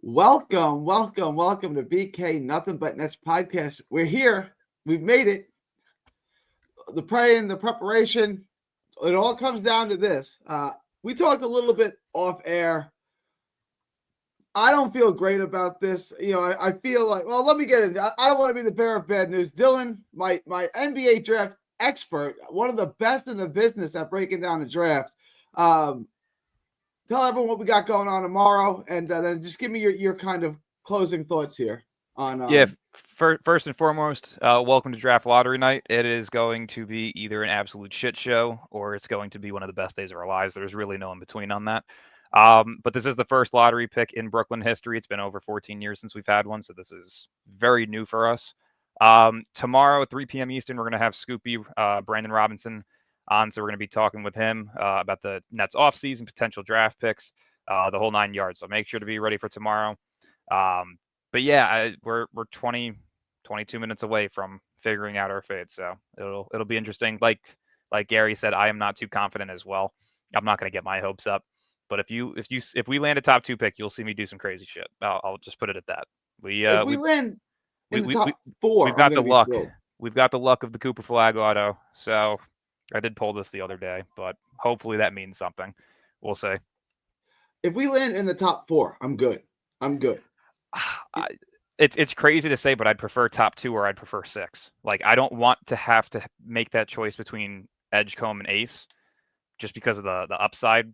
Welcome to BK Nothing But Nets podcast. We're here. We've made it. The praying, the preparation, it all comes down to this. We talked a little bit off air. I don't feel great about this. I feel like, well, let me get into it. I don't want to be the bearer of bad news. Dylan, my NBA draft expert, one of the best in the business at breaking down the draft. Tell everyone what we got going on tomorrow, and then just give me your kind of closing thoughts here on. First and foremost, welcome to Draft Lottery Night. It is going to be either an absolute shit show or it's going to be one of the best days of our lives. There's really no in between on that. But this is the first lottery pick in Brooklyn history. It's been over 14 years since we've had one, so this is very new for us. Tomorrow at 3 p.m. Eastern, we're going to have Scoopy, Brandon Robinson, on. So we're going to be talking with him about the Nets offseason, potential draft picks, the whole 9 yards. So make sure to be ready for tomorrow. But yeah, we're 22 minutes away from figuring out our fate. So it'll be interesting. Like Gary said, I am not too confident as well. I'm not going to get my hopes up. But if we land a top 2 pick, you'll see me do some crazy shit. I'll just put it at that. If we land in the top 4, we've got the luck. We've got the luck of the Cooper Flag auto. So I did pull this the other day, but hopefully that means something. We'll see. If we land in the top 4, I'm good. It's crazy to say, but I'd prefer top 2 or I'd prefer 6. Like, I don't want to have to make that choice between Edgecombe and Ace just because of the upside,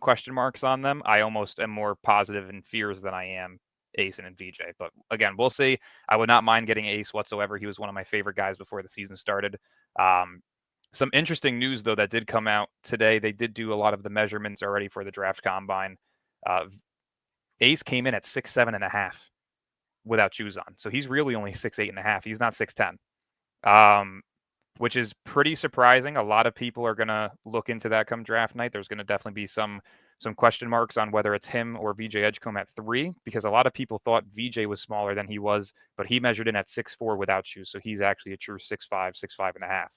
question marks on them. I almost am more positive in fears than I am Ace and VJ. But again, we'll see. I would not mind getting Ace whatsoever. He was one of my favorite guys before the season started. Some interesting news, though, that did come out today. They did do a lot of the measurements already for the draft combine. Ace came in at 6'7.5" without shoes on. So he's really only 6'8.5". He's not 6'10", which is pretty surprising. A lot of people are going to look into that come draft night. There's going to definitely be some question marks on whether it's him or VJ Edgecombe at 3, because a lot of people thought VJ was smaller than he was, but he measured in at 6'4" without shoes. So he's actually a true 6'5", 6'5.5".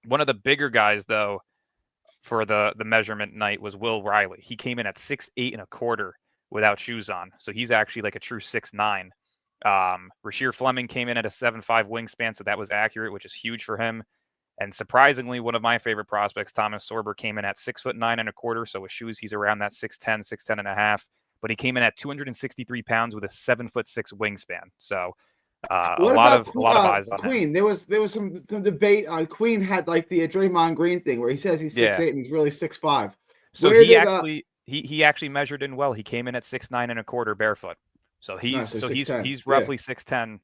One of the bigger guys, though, for the measurement night was Will Riley. He came in at 6'8.25" without shoes on. So he's actually like a true 6'9". Rasheer Fleming came in at a 7'5" wingspan, so that was accurate, which is huge for him. And surprisingly, one of my favorite prospects, Thomas Sorber, came in at 6'9.25". So with shoes, he's around that 6'10", 6'10.5". But he came in at 263 pounds with a 7'6" wingspan. So a lot of eyes on Queen. him. There was some debate on Queen had like the Draymond Green thing where he says he's 6'8" and he's really 6'5". So he actually measured in well. He came in at 6'9.25" barefoot. So he's roughly 6'10".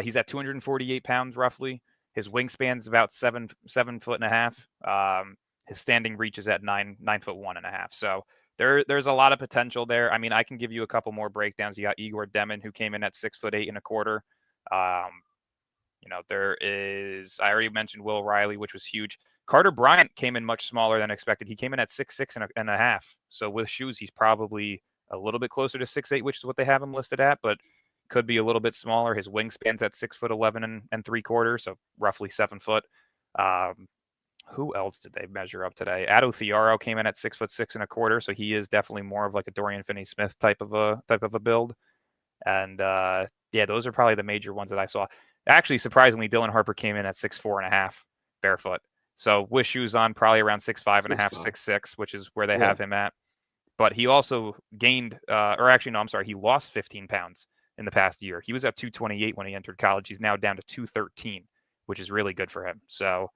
He's at 248 pounds roughly. His wingspan's about 7'1.5". His standing reach is at 9'1.5". So there's a lot of potential there. I mean, I can give you a couple more breakdowns. You got Igor Demon, who came in at 6'8.25". There is, I already mentioned Will Riley, which was huge. Carter Bryant came in much smaller than expected. He came in at 6'6.5". So with shoes, he's probably a little bit closer to 6'8", which is what they have him listed at, but could be a little bit smaller. His wingspan's at 6'11.75", so roughly 7 foot. Who else did they measure up today? Addo Thiaro came in at 6'6.25", so he is definitely more of like a Dorian Finney-Smith type of a build. And those are probably the major ones that I saw. Actually, surprisingly, Dylan Harper came in at 6'4.5" barefoot. So with shoes on, probably around 6'5.5", 6'6", which is where they have him at. But he also gained, he lost 15 pounds in the past year. He was at 228 when he entered college. He's now down to 213, which is really good for him. So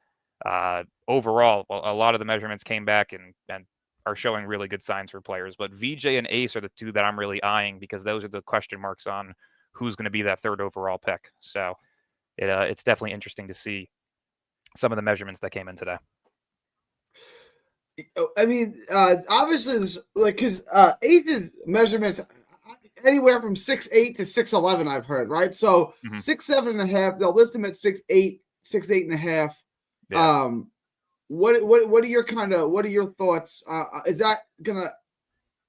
overall, a lot of the measurements came back and are showing really good signs for players. But VJ and Ace are the 2 that I'm really eyeing, because those are the question marks on who's going to be that 3rd overall pick. So it's definitely interesting to see some of the measurements that came in today. I mean, obviously, because Ace's measurements anywhere from 6'8" to 6'11", I've heard, right? So 6'7.5", they'll list him at 6'8", 6'8.5". Yeah. What are your thoughts? Is that gonna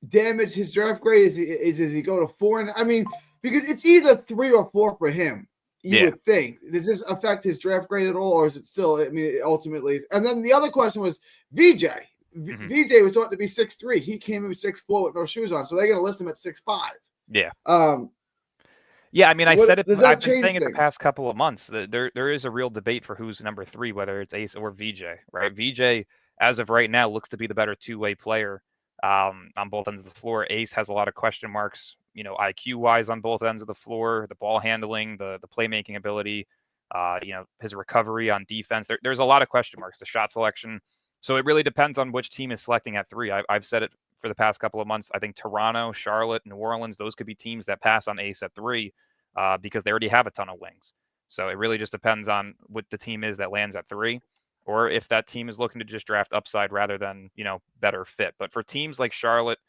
damage his draft grade? Is he go to 4? I mean, because it's either 3 or 4 for him. You would think. Does this affect his draft grade at all, or is it still? I mean, ultimately. And then the other question was VJ. Mhm. VJ was thought to be 6'3". He came in 6'4" with no shoes on, so they're going to list him at 6'5". Yeah. Um, Yeah, I mean, I said it. does that I've been change saying it the things? past couple of months. There is a real debate for who's number 3, whether it's Ace or VJ. Right? VJ, as of right now, looks to be the better two-way player on both ends of the floor. Ace has a lot of question marks, IQ wise on both ends of the floor, the ball handling, the playmaking ability, his recovery on defense. There's a lot of question marks. The shot selection. So it really depends on which team is selecting at 3. I've said it for the past couple of months. I think Toronto, Charlotte, New Orleans, those could be teams that pass on Ace at 3. Because they already have a ton of wings. So it really just depends on what the team is that lands at 3, or if that team is looking to just draft upside rather than, better fit. But for teams like Charlotte,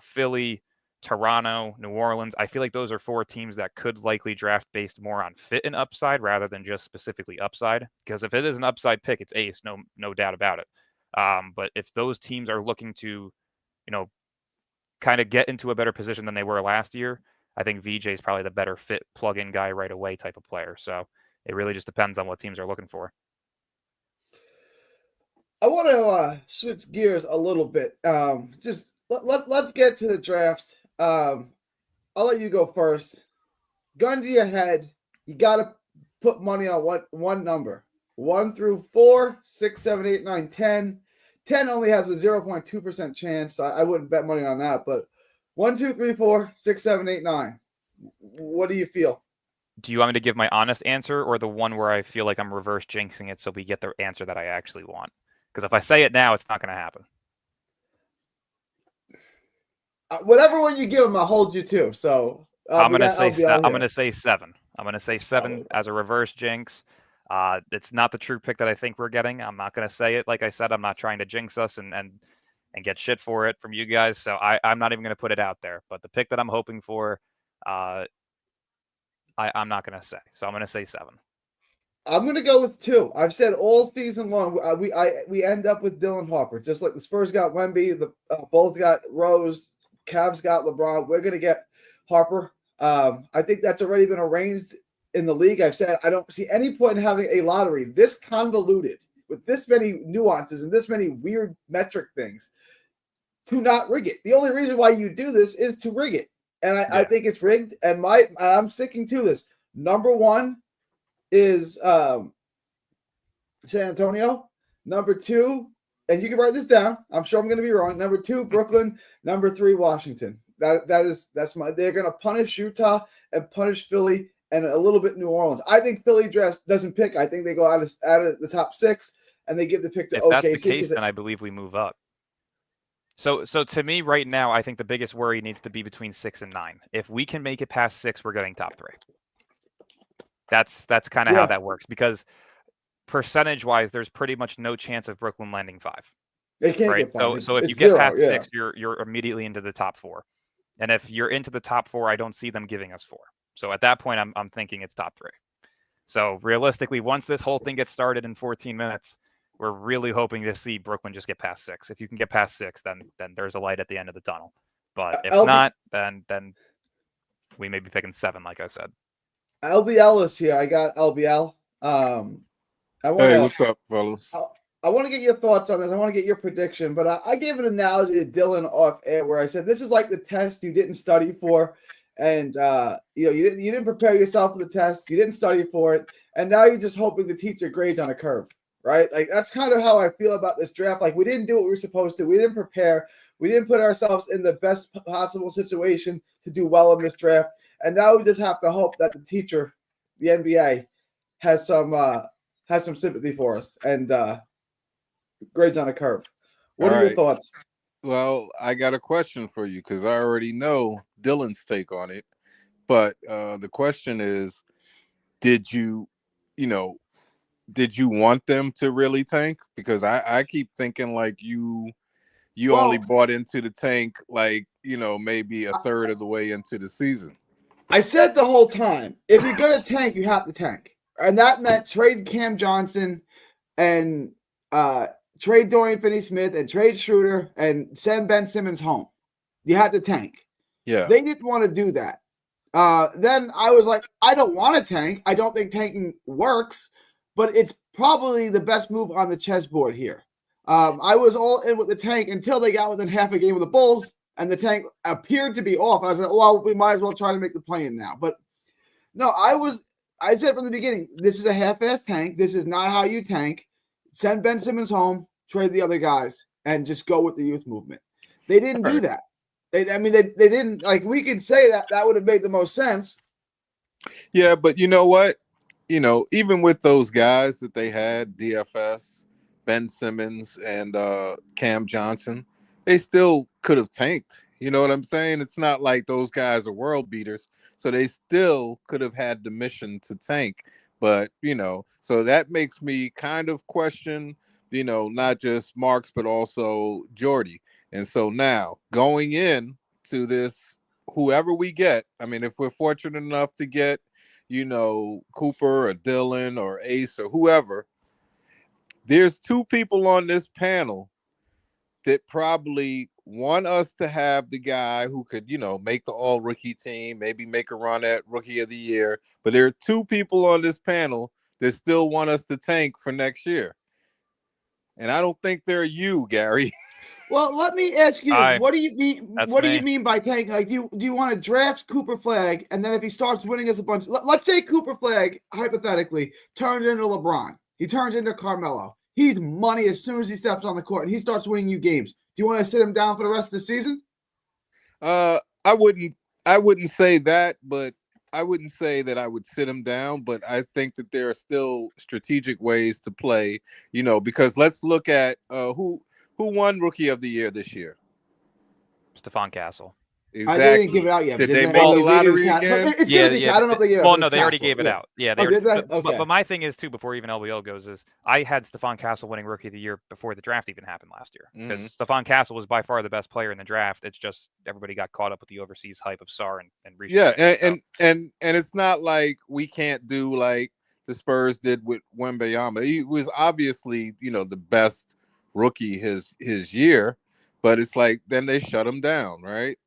Philly, Toronto, New Orleans, I feel like those are 4 teams that could likely draft based more on fit and upside rather than just specifically upside. Because if it is an upside pick, it's Ace, no doubt about it. But if those teams are looking to, kind of get into a better position than they were last year, I think VJ is probably the better fit plug-in guy right away type of player. So it really just depends on what teams are looking for. I want to switch gears a little bit. Just let's get to the draft. I'll let you go first. Gun to your head. You got to put money on one number. 1 through 4, 6, 7, 8, 9, 10. 10 only has a 0.2% chance. So I wouldn't bet money on that. But 1, 2, 3, 4, 6, 7, 8, 9. What do you feel? Do you want me to give my honest answer or the one where I feel like I'm reverse jinxing it so we get the answer that I actually want? Because if I say it now, it's not going to happen. Whatever one you give him, I'll hold you to. So I'm going to say 7. I'm going to say 7 as a reverse jinx. It's not the true pick that I think we're getting. I'm not going to say it. Like I said, I'm not trying to jinx us and get shit for it from you guys. So I'm not even going to put it out there. But the pick that I'm hoping for, I'm not going to say. So I'm going to say 7. I'm going to go with 2. I've said all season long, we end up with Dylan Harper. Just like the Spurs got Wemby, both got Rose, Cavs got LeBron. We're going to get Harper. I think that's already been arranged in the league. I've said I don't see any point in having a lottery this convoluted with this many nuances and this many weird metric things to not rig it. The only reason why you do this is to rig it. And I think it's rigged. And I'm sticking to this. Number 1 is San Antonio. Number 2, and you can write this down. I'm sure I'm going to be wrong. Number 2, Brooklyn. Number 3, Washington. They're going to punish Utah and punish Philly and a little bit New Orleans. I think Philly doesn't pick. I think they go out of the top 6 and they give the pick to OKC. If that's the case, then I believe we move up. So to me right now, I think the biggest worry needs to be between 6 and 9. If we can make it past 6, we're getting top 3. That's kind of how that works, because percentage-wise, there's pretty much no chance of Brooklyn landing 5. They can't right? get 5. So if you get past 6, you're immediately into the top 4. And if you're into the top 4, I don't see them giving us 4. So at that point, I'm thinking it's top 3. So realistically, once this whole thing gets started in 14 minutes, we're really hoping to see Brooklyn just get past 6. If you can get past 6, then there's a light at the end of the tunnel. But if not, then we may be picking 7, like I said. LBL is here. I got LBL. Hey, what's up, fellas? I want to get your thoughts on this. I want to get your prediction, but I gave an analogy to Dylan off air where I said this is like the test you didn't study for, and you didn't prepare yourself for the test. You didn't study for it, and now you're just hoping the teacher grades on a curve, right? Like that's kind of how I feel about this draft. Like we didn't do what we were supposed to. We didn't prepare. We didn't put ourselves in the best possible situation to do well in this draft, and now we just have to hope that the teacher, the NBA, has some sympathy for us and grades on a curve. What are your thoughts? Well, I got a question for you because I already know Dylan's take on it. But the question is, did you want them to really tank? Because I keep thinking like you only bought into the tank like, maybe a third of the way into the season. I said the whole time, if you're going to tank, you have to tank. And that meant trade Cam Johnson and trade Dorian Finney-Smith and trade Schroeder and send Ben Simmons home. You had to tank. Yeah. They didn't want to do that. Then I was like, I don't want to tank. I don't think tanking works, but it's probably the best move on the chessboard here. I was all in with the tank until they got within half a game of the Bulls, and the tank appeared to be off. I was like, well, we might as well try to make the play-in now. But no, I said from the beginning, this is a half-ass tank. This is not how you tank. Send Ben Simmons home, trade the other guys, and just go with the youth movement. They didn't do that. They didn't. Like, we could say that would have made the most sense. Yeah, but you know what? Even with those guys that they had, DFS, Ben Simmons, and Cam Johnson, they still could have tanked. You know what I'm saying? It's not like those guys are world beaters. So they still could have had the mission to tank. But, so that makes me kind of question, not just Marks, but also Jordy. And so now going in to this, whoever we get, I mean, if we're fortunate enough to get, Cooper or Dylan or Ace or whoever, there's two people on this panel that probably want us to have the guy who could, make the all rookie team, maybe make a run at rookie of the year. But there are two people on this panel that still want us to tank for next year. And I don't think they're you, Gary. Well, let me ask you this. What do you mean? That's What do me. you mean by tank? Like, do you want to draft Cooper Flag, and then if he starts winning us a bunch, let's say Cooper Flag hypothetically turns into LeBron, he turns into Carmelo. He's money as soon as he steps on the court, and he starts winning you games. Do you want to sit him down for the rest of the season? I wouldn't say that, but I wouldn't say that I would sit him down. But I think that there are still strategic ways to play. Because let's look at who won Rookie of the Year this year. Stephon Castle. Exactly. They didn't give it out yet. Did they make the lottery again? It's gonna be. I don't know if they gave it. Well, no, they already gave it out. Yeah, they did they? Okay. But my thing is too. Before even LBO goes, is I had Stephon Castle winning Rookie of the Year before the draft even happened last year, because Stephon Castle was by far the best player in the draft. It's just everybody got caught up with the overseas hype of Sarr and Reece. Yeah, and it's not like we can't do like the Spurs did with Wembanyama. He was obviously the best rookie his year, but it's like then they shut him down, right?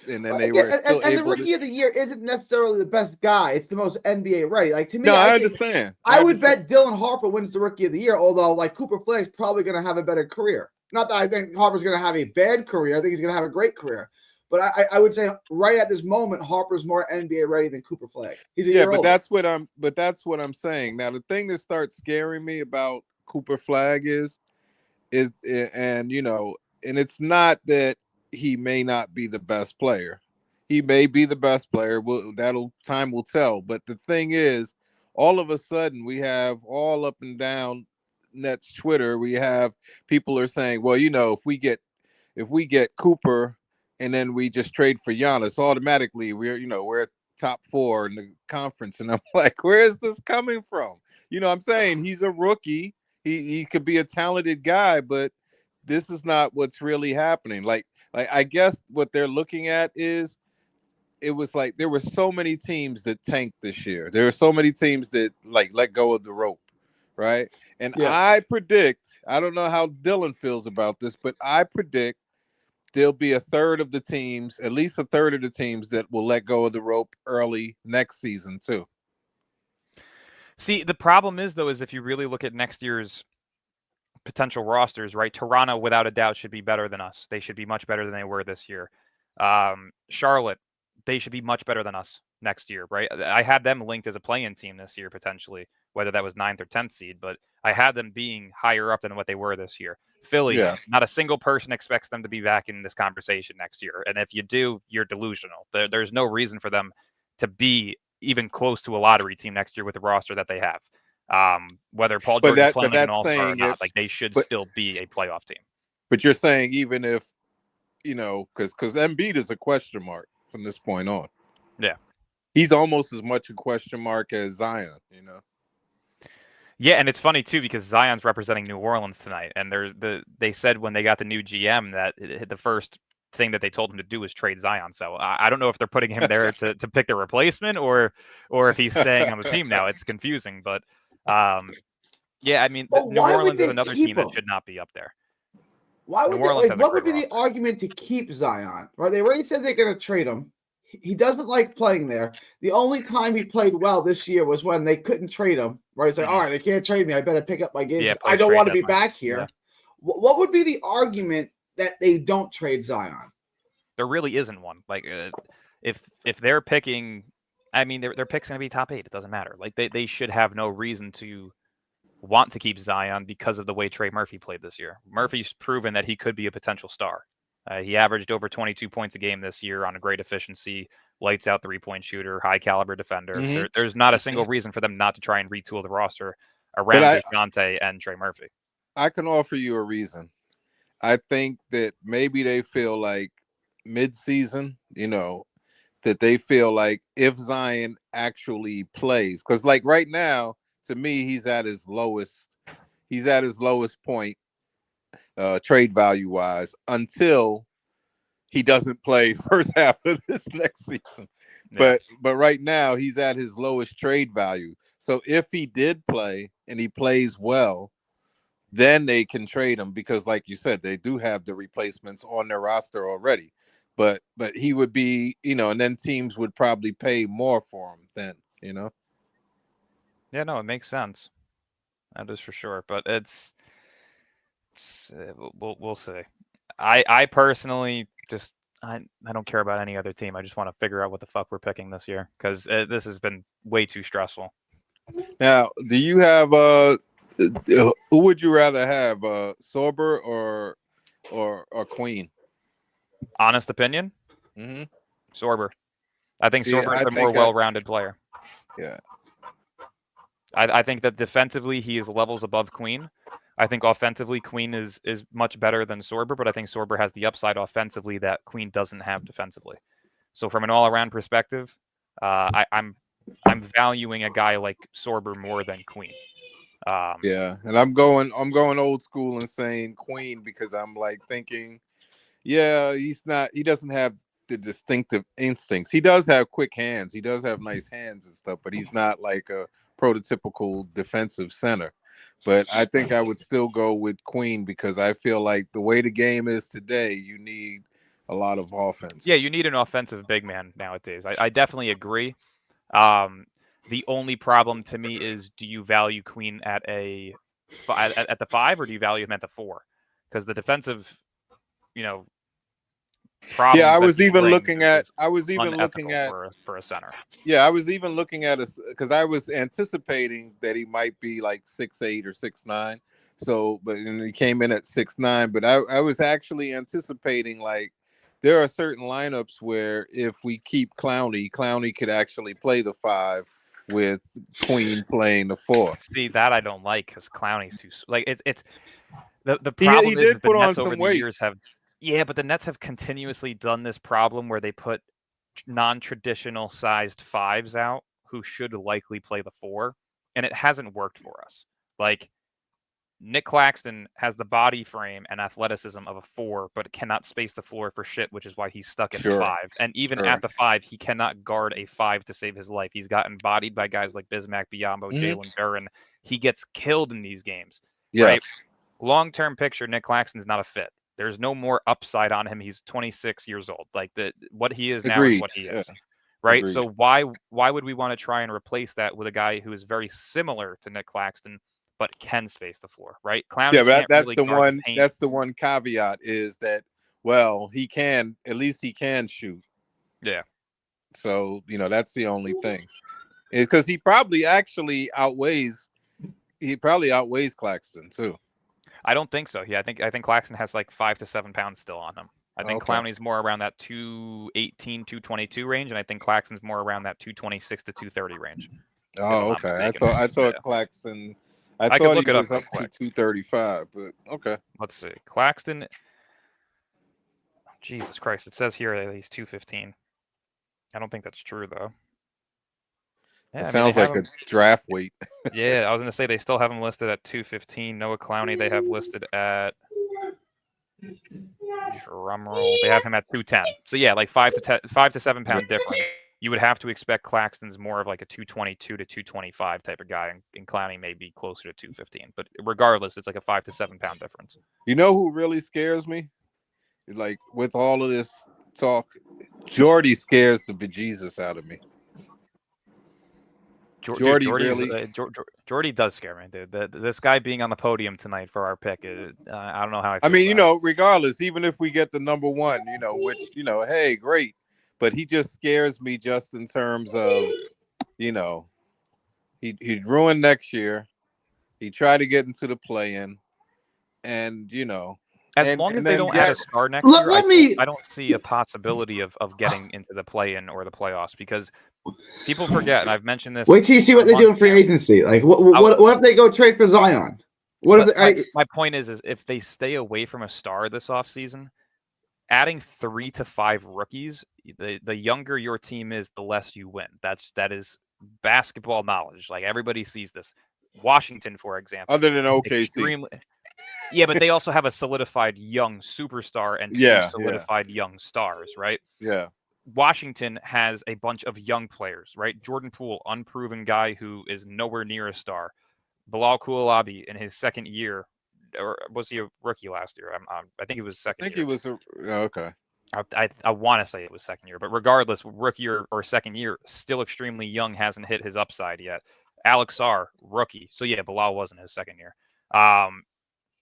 And then they were still and able the Rookie of the Year isn't necessarily the best guy. It's the most NBA ready. Like, to me, no, I understand. I would bet Dylan Harper wins the Rookie of the Year, although like Cooper Flag's probably going to have a better career. Not that I think Harper's going to have a bad career. I think he's going to have a great career. But I would say right at this moment, Harper's more NBA ready than Cooper Flag. He's a year older. That's what I'm saying. Now the thing that starts scaring me about Cooper Flag is and it's not that he may not be the best player. He may be the best player. Time will tell. But the thing is, all of a sudden we have all up and down Nets Twitter. We have people are saying, well, if we get Cooper and then we just trade for Giannis, automatically we're top 4 in the conference. And I'm like, where is this coming from? I'm saying he's a rookie. He could be a talented guy, but this is not what's really happening. Like I guess what they're looking at is it was like there were so many teams that tanked this year. There are so many teams that like let go of the rope, right? And I predict, I don't know how Dylan feels about this, but I predict there'll be a third of the teams, at least a third of the teams that will let go of the rope early next season too. See, the problem is though, is if you really look at next year's potential rosters, right? Toronto, without a doubt, should be better than us. They should be much better than they were this year. Charlotte, they should be much better than us next year, right? I had them linked as a play-in team this year, potentially, whether that was 9th or 10th seed, but I had them being higher up than what they were this year. Philly, not a single person expects them to be back in this conversation next year. And if you do, you're delusional. There's no reason for them to be even close to a lottery team next year with the roster that they have. Whether Paul George is playing an all-star or not, like they should still be a playoff team. But you're saying even if, because Embiid is a question mark from this point on. Yeah. He's almost as much a question mark as Zion, Yeah, and it's funny too because Zion's representing New Orleans tonight, and they said when they got the new GM that the first thing that they told him to do was trade Zion. So I don't know if they're putting him there to pick the replacement or if he's staying on the team now. It's confusing, but yeah, I mean, New Orleans is another team that should not be up there. Why would what would be the argument to keep Zion? Right? They already said they're going to trade him. He doesn't like playing there. The only time he played well this year was when they couldn't trade him. Right? It's like, all right, they can't trade me. I better pick up my game. Yeah, I don't want to be back here. Yeah. What would be the argument that they don't trade Zion? There really isn't one. Like, if they're picking, I mean, their pick's going to be top 8. It doesn't matter. Like, they should have no reason to want to keep Zion because of the way Trey Murphy played this year. Murphy's proven that he could be a potential star. He averaged over 22 points a game this year on a great efficiency, lights out 3-point shooter, high caliber defender. Mm-hmm. There's not a single reason for them not to try and retool the roster around DeJounte and Trey Murphy. I can offer you a reason. I think that maybe they feel like mid-season, that they feel like if Zion actually plays, because like right now, to me, he's at his lowest point, trade value wise, until he doesn't play first half of this next season. Yeah. But right now he's at his lowest trade value. So if he did play and he plays well, then they can trade him, because like you said, they do have the replacements on their roster already. But he would be, and then teams would probably pay more for him then, Yeah, no, it makes sense. That is for sure. But it's we'll see. I personally just I don't care about any other team. I just want to figure out what the fuck we're picking this year, because this has been way too stressful. Now, do you have who would you rather have, Sorber or Queen? Honest opinion, Sorber. I think Sorber is a more well-rounded player. Yeah. I think that defensively he is levels above Queen. I think offensively Queen is much better than Sorber, but I think Sorber has the upside offensively that Queen doesn't have defensively. So from an all-around perspective, I'm valuing a guy like Sorber more than Queen. Yeah, and I'm going old school and saying Queen, because I'm like thinking, yeah, he doesn't have the distinctive instincts. He does have quick hands. He does have nice hands and stuff, but he's not like a prototypical defensive center. But I think I would still go with Queen, because I feel like the way the game is today, you need a lot of offense. Yeah, you need an offensive big man nowadays. I definitely agree. The only problem to me is, do you value Queen at the 5, or do you value him at the 4? Because the defensive, problem. Yeah, I was even looking at for a center. Yeah, I was even looking at because I was anticipating that he might be like 6'8" or 6'9". So, but he came in at 6'9". But I was actually anticipating, like, there are certain lineups where if we keep Clowney could actually play the 5 with Queen playing the 4. See, that I don't like, because Clowney's too it's the problem is the Nets over the years have. Yeah, but the Nets have continuously done this problem where they put non-traditional sized 5s out who should likely play the 4, and it hasn't worked for us. Like, Nick Claxton has the body frame and athleticism of a 4, but cannot space the floor for shit, which is why he's stuck at the 5. And even at the 5, he cannot guard a 5 to save his life. He's gotten bodied by guys like Bismack Biyombo, Jalen Duren. He gets killed in these games. Yes. Right? Long-term picture, Nick Claxton's not a fit. There's no more upside on him. He's 26 years old. Like, what he is now is what he is. Right? Agreed. So why would we want to try and replace that with a guy who is very similar to Nick Claxton but can space the floor, right? Clowney, yeah, that's really the one. That's the one caveat, is that, well, he can shoot. Yeah. So that's the only thing, because he probably actually outweighs Claxton too. I don't think so. Yeah, I think Claxton has like 5 to 7 pounds still on him. I think Clowney's more around that 218, 222 range, and I think Claxton's more around that 226 to 230 range. Oh, okay. I thought Claxton. I could thought look he it was up up to 235, but okay. Let's see. Claxton. Jesus Christ! It says here that he's 215. I don't think that's true though. Yeah, it sounds like a draft weight. Yeah, I was going to say they still have him listed at 215. Noah Clowney they have listed at, drumroll, they have him at 210. So yeah, like 5 to 7 pound difference. You would have to expect Claxton's more of like a 222 to 225 type of guy, and Clowney may be closer to 215. But regardless, it's like a 5 to 7 pound difference. You know who really scares me? Like, with all of this talk, Jordy scares the bejesus out of me. Jordy really. Jordy does scare me, dude. This guy being on the podium tonight for our pick, I don't know how I feel. I mean, you about know, regardless, even if we get the number one, you know, which, you know, hey, great. But he just scares me just in terms of, you know, he'd ruin next year. He tried to get into the play-in, and you know, As and long as and they then don't get add a star next Let- year, let me- I don't see a possibility of getting into the play-in or the playoffs because people forget, and I've mentioned this. Wait till you see what for they do in months free now. agency. Like, what if they go trade for Zion? What if But my point is if they stay away from a star this offseason, adding 3 to 5 rookies, the younger your team is, the less you win. That is basketball knowledge. Like everybody sees this. Washington, for example, other than OKC, extremely. Yeah, but they also have a solidified young superstar and 2 Yeah, solidified young stars, right? yeah, Washington has a bunch of young players, right? Jordan Poole, unproven guy who is nowhere near a star. Bilal Coulibaly in his second year, or was he a rookie last year? I think he was I second think year. he was okay. I want to say it was second year, but regardless, rookie or second year, still extremely young, hasn't hit his upside yet. Alex R, rookie. So yeah, Bilal wasn't his second year.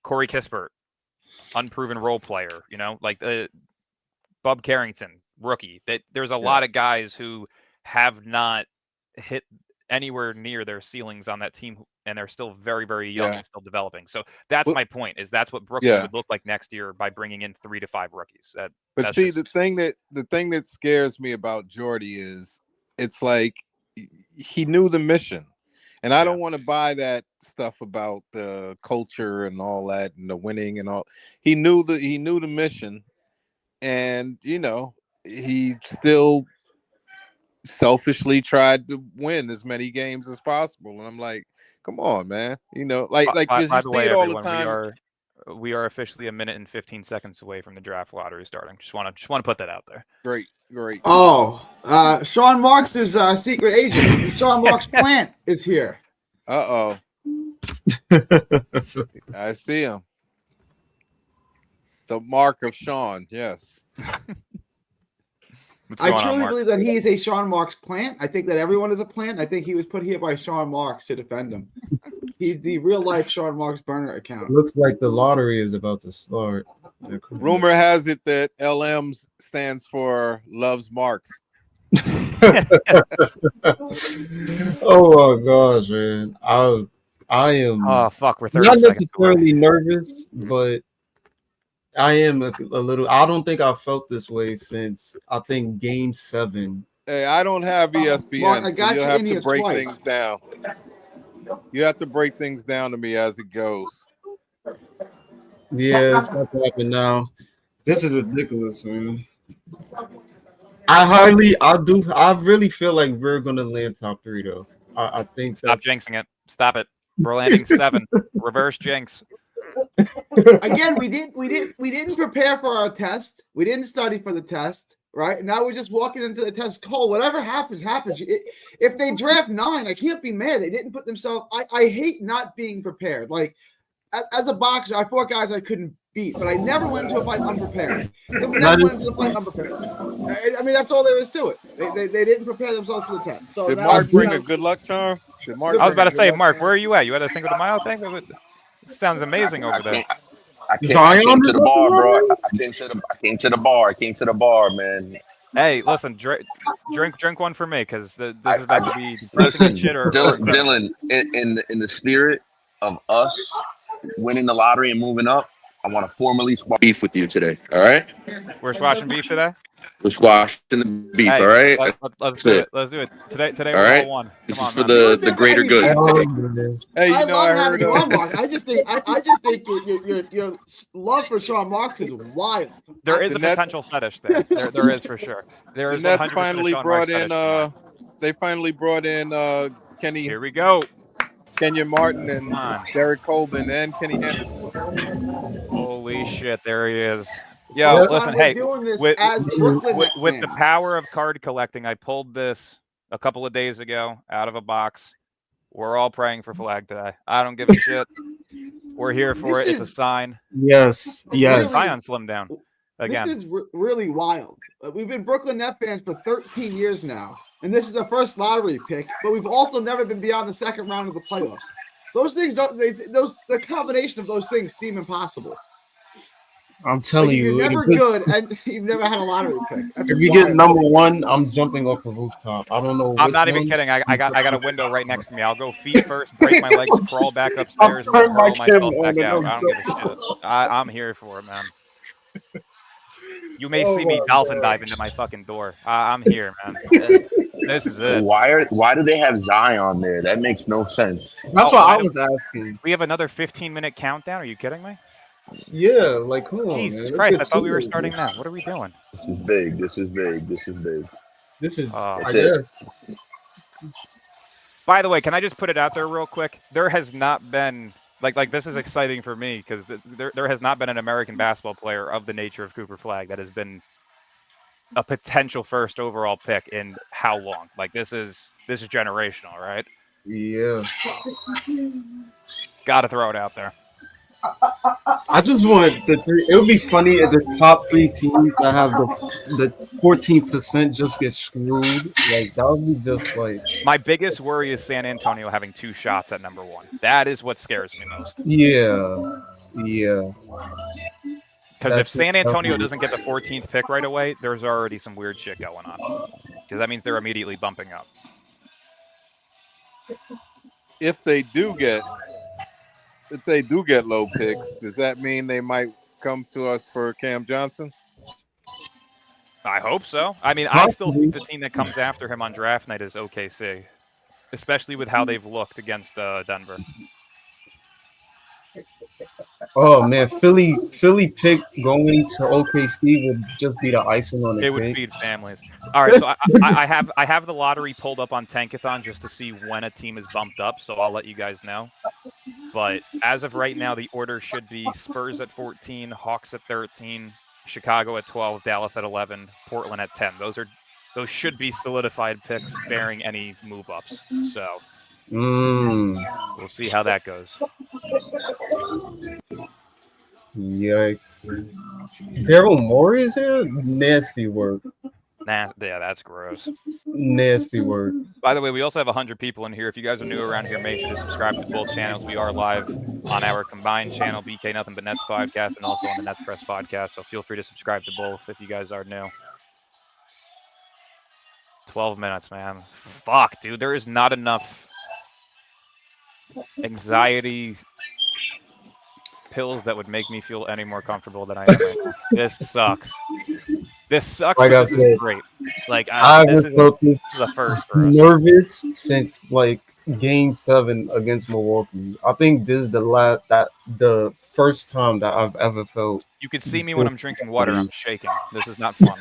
Corey Kispert, unproven role player, you know, like Bub Carrington, rookie. There's a lot of guys who have not hit anywhere near their ceilings on that team, and they're still very, very young and still developing. So that's my point. Is that's what Brooklyn would look like next year by bringing in 3 to 5 rookies. But see, the thing that scares me about Jordy is it's like he knew the mission. And I don't want to buy that stuff about the culture and all that and the winning and all. He knew the mission, and you know, he still selfishly tried to win as many games as possible. And I'm like, come on, man. You know, like because you see it all the time. We are officially 1 minute and 15 seconds away from the draft lottery starting. Just want to put that out there. Great. Oh, Sean Marks is a secret agent. Sean Marks' plant is here. I see him. The mark of Sean, yes. I truly believe that he is a Sean Marks plant. I think that everyone is a plant. I think he was put here by Sean Marks to defend him. He's the real life Sean Marks burner account. It looks like the lottery is about to start. Rumor has it that LM stands for loves Marks. Oh my gosh, man! I am. Oh fuck, we're 30 not seconds necessarily nervous, but I am a little. I don't think I've felt this way since I think Game 7. Hey, I don't have ESPN. Mark, I got so you'll you have in to here break twice. things down. You have to break things down to me as it goes. Yeah, it's about to happen now. This is ridiculous, man. I really feel like we're gonna land top 3 though. I think Stop jinxing it. Stop it. We're landing 7. Reverse jinx. Again, we didn't prepare for our test. We didn't study for the test, right? Now we're just walking into the test cold. Whatever happens. If they draft 9, I can't be mad. They didn't put themselves. I hate not being prepared. Like as a boxer, I fought guys I couldn't beat, but I never went into a fight unprepared. I mean, that's all there is to it. They didn't prepare themselves for the test. So did Mark bring a good luck charm? I was about to say, Mark, where are you at? You at a Cinco de Mayo thing? Sounds amazing over there. I came to the bar, bro. I came to the bar, man. Hey, listen, drink one for me because this is about to be depressing shit. Dylan, in the spirit of us winning the lottery and moving up, I want to formally squash beef with you today. All right? We're squashing beef today. We're squashing the beef. Hey, all right? Let's do it. Let's do it today. All We're right? all one. This Come is on, for man. the greater good. Hey, I you know, love I having heard you on, Mark. I just think your love for Sean Marks is wild. There is The a Nets- potential fetish there. There is for sure. There the is Nets 100% finally Sean brought Marks in. fetish. They finally brought in Here we go. Kenyon Martin and Come on. Derek Colvin and Kenny Anderson. Holy shit, there he is. Yo, listen, We're hey, doing this with as Brooklyn Nets the fans. power of card collecting, I pulled this a couple of days ago out of a box. We're all praying for Flag today. I don't give a shit. We're here for it. It's a sign. Yes. Zion slimmed down. Again, This is really wild. We've been Brooklyn Nets fans for 13 years now, and this is the first lottery pick. But we've also never been beyond the second round of the playoffs. Those things don't. The combination of those things seem impossible. I'm telling Like, you're you, never good, and you've never had a lottery pick. That's if you wild. get number one, I'm jumping off the rooftop. I don't know. I'm which not even one. kidding. I got a window right next to me. I'll go feet first, break my legs, crawl back upstairs, and turn then my hurl myself camera on back and out. I'm I don't give a shit. I'm here for it, man. You may Oh see me my dolphin God. dive into my fucking door. I'm here, man. This is it. Why do they have Zion there? That makes no sense. That's Oh, what I why was asking. We have another 15-minute countdown. Are you kidding me? Yeah, like come on, Jesus man. Christ! I Let's thought get we were to it. starting now. What are we doing? This is big. This is big. This is big. This is, Oh. I That's guess. By the way, can I just put it out there real quick? There has not been like this is exciting for me because there has not been an American basketball player of the nature of Cooper Flagg that has been a potential first overall pick in how long? Like this is generational, right? Yeah. Got to throw it out there. I just want the three. It would be funny if the top three teams that have the 14% just get screwed. Like that would be just like. My biggest worry is San Antonio having 2 shots at number 1. That is what scares me most. Yeah. Yeah. Because if That's San Antonio definitely- doesn't get the 14th pick right away, there's already some weird shit going on. Because that means they're immediately bumping up. If they do get low picks, does that mean they might come to us for Cam Johnson? I hope so. I mean, I still think the team that comes after him on draft night is OKC, especially with how they've looked against Denver. Oh man, Philly pick going to OKC would just be the icing on the It would cake. feed families. All right, so I have the lottery pulled up on Tankathon just to see when a team is bumped up, so I'll let you guys know. But as of right now, the order should be Spurs at 14, Hawks at 13, Chicago at 12, Dallas at 11, Portland at 10. Those should be solidified picks, bearing any move ups. So we'll see how that goes. Yikes! Daryl Morey is here. Nasty work. Nah, yeah, that's gross. Nasty work. By the way, we also have 100 people in here. If you guys are new around here, make sure to subscribe to both channels. We are live on our combined channel, BK Nothing But Nets podcast, and also on the Nets Press podcast. So feel free to subscribe to both if you guys are new. 12 minutes, man. Fuck, dude. There is not enough anxiety pills that would make me feel any more comfortable than I am right now. This sucks. This sucks, Like but I this is said, great. Like, I this haven't is felt this a first for us. nervous since like Game 7 against Milwaukee. I think this is the first time that I've ever felt. You could see me when I'm drinking water. I'm shaking. This is not fun.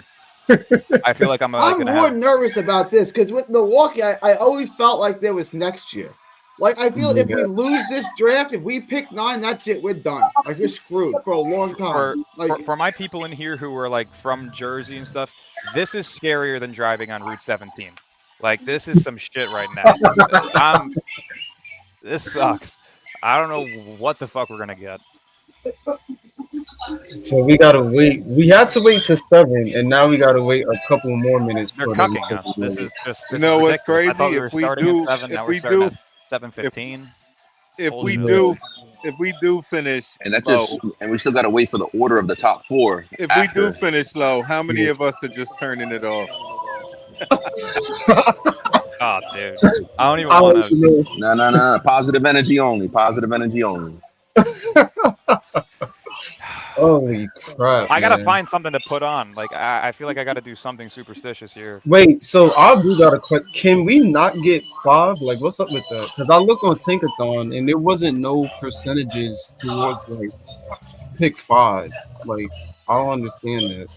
I feel like I'm more have... nervous about this because with Milwaukee, I always felt like there was next year. Like, I feel if we lose this draft, if we pick 9, that's it. We're done. Like, we're screwed for a long time. For my people in here who are, like, from Jersey and stuff, this is scarier than driving on Route 17. Like, this is some shit right now. This sucks. I don't know what the fuck we're going to get. So we gotta wait. We had to wait to 7, and now we gotta wait a couple more minutes. They're cucking us. This is just. You know what's crazy? I thought we were starting at 7. Now we're starting at 7:15. If we do finish, And that's low, just, and we still got to wait for the order of the top 4. if we do finish low, how many of us are just turning it off? Oh, dude. I don't even want to. No. Positive energy only. Positive energy only. Holy crap! I gotta man. find something to put on. Like I feel like I gotta do something superstitious here. Wait, so I do got a question. Can we not get 5? Like, what's up with that? Because I look on Tinkathon and there wasn't no percentages towards like pick 5. Like, I don't understand that.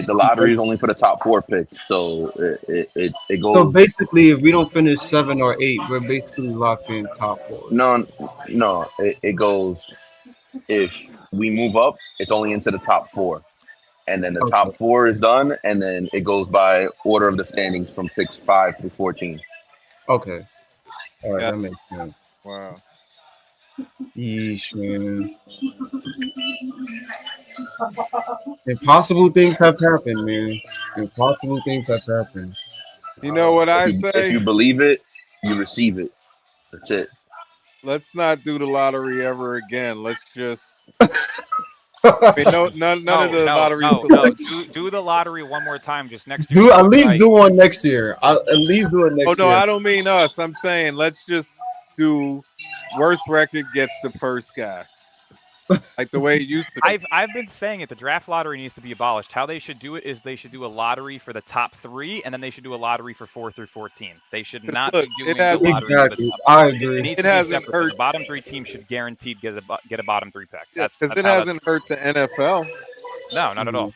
The lottery is only for the top 4 picks, so it goes. So basically, if we don't finish 7 or 8, we're basically locked in top 4. No, it goes. If we move up, it's only into the top 4, and then the top 4 is done, and then it goes by order of the standings from picks 5 through 14. Okay, all right, Yeah. that makes sense. Wow. Yeesh, man. Impossible things have happened, man. Impossible things have happened. You know what I If say? you believe it, you receive it. That's it. Let's not do the lottery ever again. Let's just. I mean, none of the lottery. No. Do the lottery one more time, just next year. Do at least do one next year. At least do it next Oh no, year. I don't mean us. I'm saying let's just do worst record gets the first guy, like the way it used to be. I've been saying it. The draft lottery needs to be abolished. How they should do it is they should do a lottery for the top 3, and then they should do a lottery for 4 through 14. They should not be doing the lottery for the top 3. I agree. It needs to be separate. So the bottom 3 teams should guaranteed get a bottom 3 pick. Because it hasn't hurt the NFL. No, not at all.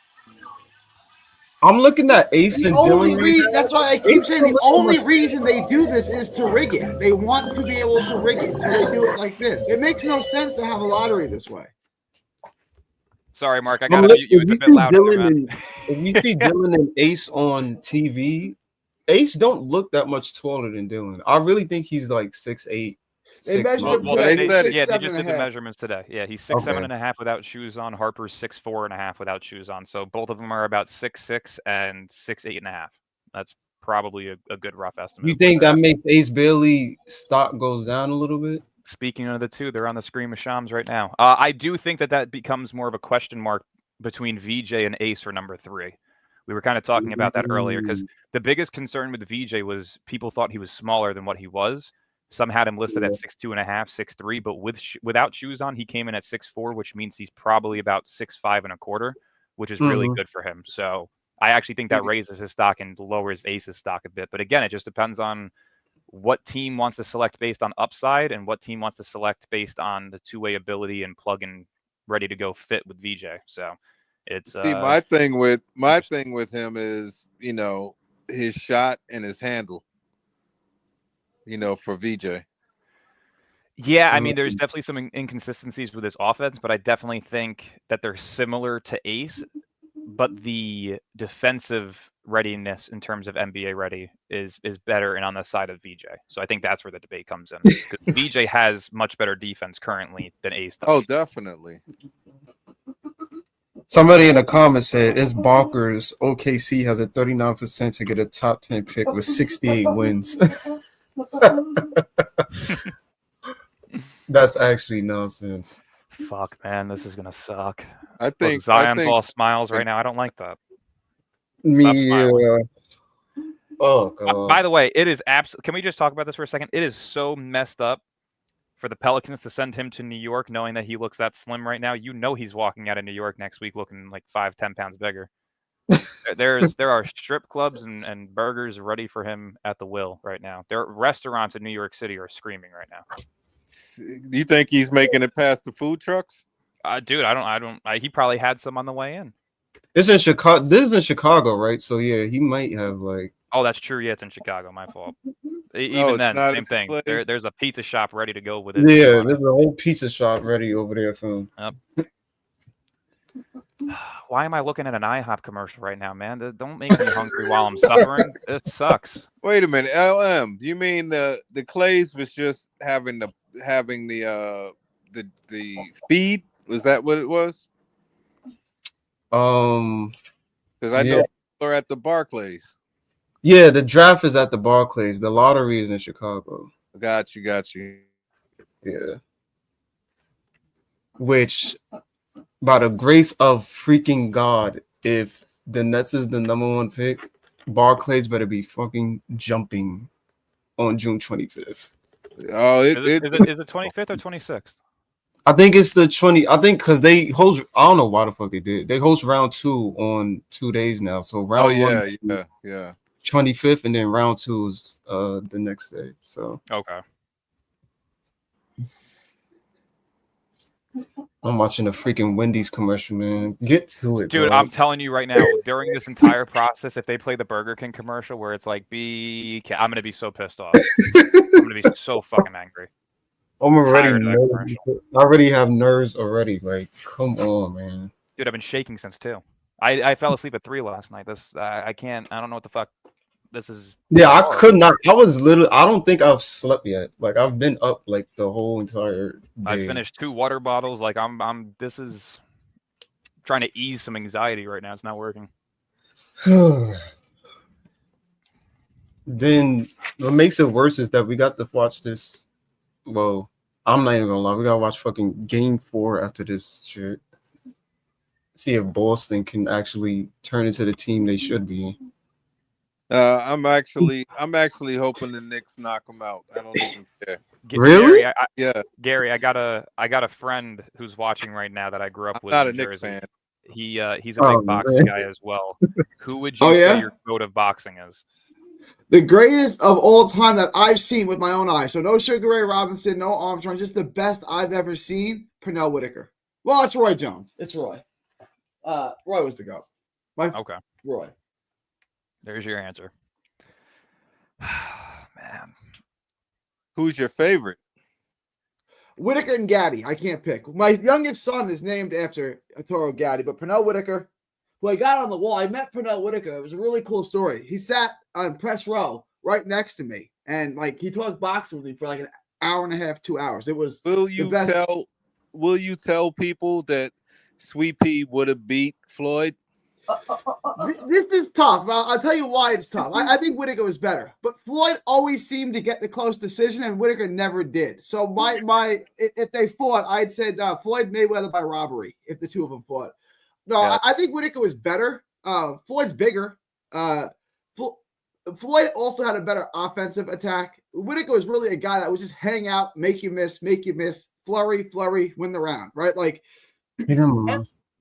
I'm looking at Ace and Dylan. That's why I keep saying the only reason they do this is to rig it. They want to be able to rig it, so they do it like this. It makes no sense to have a lottery this way. Sorry, Mark. I got to mute you. It's a bit loud. If you see Dylan and Ace on TV, Ace don't look that much taller than Dylan. I really think he's like 6'8". They measured him they today. just did the measurements today. Yeah, he's 6'7.5" without shoes on. Harper's 6'4.5" without shoes on. So both of them are about 6'6" and 6'8.5". That's probably a good rough estimate. You think that makes Ace Bailey stock goes down a little bit? Speaking of the two, they're on the screen with Shams right now. I do think that becomes more of a question mark between VJ and Ace for number 3. We were kind of talking about that earlier because the biggest concern with VJ was people thought he was smaller than what he was. Some had him listed at 6'2.5", 6'3", but without shoes on, he came in at 6'4", which means he's probably about 6'5.25", which is really good for him. So I actually think that raises his stock and lowers Ace's stock a bit. But again, it just depends on what team wants to select based on upside and what team wants to select based on the two-way ability and plug in ready to go fit with VJ. So it's my thing with him is, his shot and his handle. For VJ. Yeah, I mean, there's definitely some inconsistencies with his offense, but I definitely think that they're similar to Ace, but the defensive readiness in terms of NBA ready is better and on the side of VJ. So I think that's where the debate comes in. VJ has much better defense currently than Ace does. Oh, definitely. Somebody in the comments said it's bonkers. OKC has a 39% to get a top 10 pick with 68 wins. That's actually nonsense. Fuck, man, this is gonna suck. I think Zion's all smiles right now. I don't like that. Oh god. By the way, it is absolutely. Can we just talk about this for a second? It is so messed up for the Pelicans to send him to New York, knowing that he looks that slim right now. He's walking out of New York next week looking like 5-10 pounds bigger. There are strip clubs and burgers ready for him at the will right now. There are restaurants in New York City are screaming right now. Do you think he's making it past the food trucks? Dude, I don't. He probably had some on the way in. It's in Chicago. This is in Chicago, right? So yeah, he might have like. Oh, that's true. Yeah, it's in Chicago. My fault. Even then, same thing. There's a pizza shop ready to go with it. Yeah, there's a whole pizza shop ready over there for him. Yep. Why am I looking at an IHOP commercial right now, man? Don't make me hungry while I'm suffering. It sucks. Wait a minute, LM. Do you mean the Clays was just having the feed? Was that what it was? Because I know people are at the Barclays. Yeah, the draft is at the Barclays. The lottery is in Chicago. Got you. Yeah. Which, by the grace of freaking God, if the Nets is the number 1 pick, Barclays better be fucking jumping on June 25th. Oh, is it 25th or 26th? I think it's the 20. I think because they host. I don't know why the fuck they did. They host round 2 on 2 days now. So round 1, yeah. 25th, and then round 2 is the next day. So okay. I'm watching a freaking Wendy's commercial, man. Get to it, dude. bro. I'm telling you right now, during this entire process, if they play the Burger King commercial where it's like I'm gonna be so pissed off. I'm gonna be so fucking angry. I'm already nervous. I already have nerves already. Like, come on, man. Dude, I've been shaking since 2. I fell asleep at 3 last night. I can't. I don't know what the fuck. This is. Yeah, I could not. I was literally. I don't think I've slept yet. Like, I've been up like the whole entire day. I finished 2 water bottles. Like, I'm. This is trying to ease some anxiety right now. It's not working. Then what makes it worse is that we got to watch this. Well, I'm not even gonna lie. We gotta watch fucking Game 4 after this shit. See if Boston can actually turn into the team they should be. I'm actually hoping the Knicks knock them out. I don't even care. Really? Gary, I got a friend who's watching right now that I grew up I'm with not in a Knicks Jersey. fan. He's a big Oh, boxing man. guy as well. Who would you Oh, yeah? say your goat of boxing is? The greatest of all time that I've seen with my own eyes. So no Sugar Ray Robinson, no Armstrong, just the best I've ever seen. Pernell Whitaker. Well, it's Roy Jones. It's Roy. Roy was the GOAT. Okay, Roy. there's your answer. Man, Who's your favorite? Whitaker and Gaddy. I can't pick. My youngest son is named after Arturo Gaddy, but Pernell Whitaker, who I got on the wall, I met Pernell Whitaker. It was a really cool story. He sat on press row right next to me, and like he talked boxing with me for like an hour and a half, 2 hours. It was Will the you best. tell people that Sweet Pea would have beat Floyd? This is tough. I'll tell you why it's tough. I think Whitaker was better, but Floyd always seemed to get the close decision, and Whitaker never did. So if they fought, I'd said Floyd Mayweather by robbery if the two of them fought. No, Yeah. I think Whitaker was better. Floyd's bigger. Floyd also had a better offensive attack. Whitaker was really a guy that would just hang out, make you miss, flurry, win the round, right? Like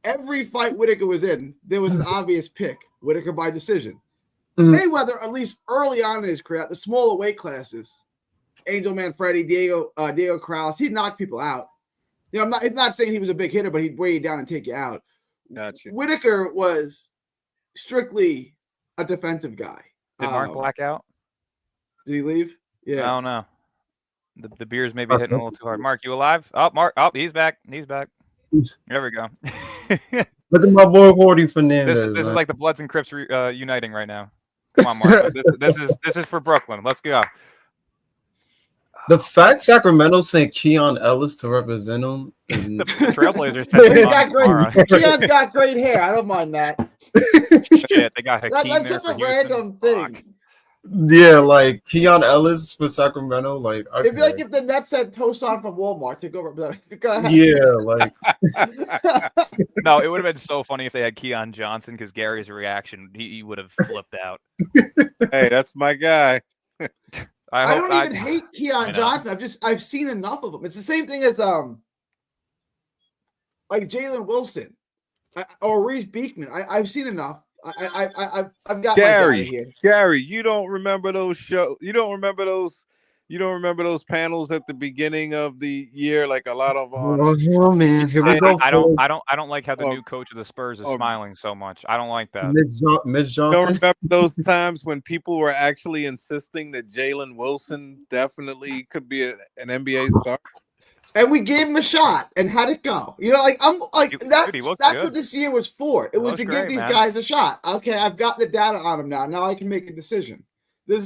every fight Whitaker was in, there was an obvious pick. Whitaker by decision. Mayweather, at least early on in his career, the smaller weight classes, Angel Manfredi, Diego Corrales, he'd knock people out. You know, I'm not saying he was a big hitter, but he'd weigh you down and take you out. Gotcha. Whitaker was strictly a defensive guy. did Mark black out? Did he leave? I Yeah. don't know. The beers may be hitting a little too hard. Mark, you alive? Oh, Mark. Oh, he's back. There we go. Look at my boy Jordy Fernandez. This is like the Bloods and Crips uniting right now. Come on, Mark. This is for Brooklyn. Let's go. The fact Sacramento sent Keon Ellis to represent them. The Trailblazers. Keon's got great hair. I don't mind that. Shit, they got Hakeem That's there such for a Houston. random thing. Yeah, like Keon Ellis for Sacramento. Like, okay. It'd be like if the Nets sent Tosan from Walmart to go represent. Yeah, like No, it would have been so funny if they had Keon Johnson because Gary's reaction, he would have flipped out. Hey, that's my guy. I don't even hate Keon Johnson. I've seen enough of him. It's the same thing as like Jalen Wilson or Reese Beekman. I've seen enough. I've got Gary, my guy here. Gary, you don't remember those shows? You don't remember those panels at the beginning of the year? Like a lot of oh man, here we go. I don't like how the new coach of the Spurs is smiling so much. I don't like that. Mitch don't Johnson. remember those times when people were actually insisting that Jalen Wilson definitely could be an NBA star? And we gave him a shot. And how'd it go? You know, like I'm like that's good. what this year was for. It was to give these guys a shot. Okay, I've got the data on him now. Now I can make a decision. And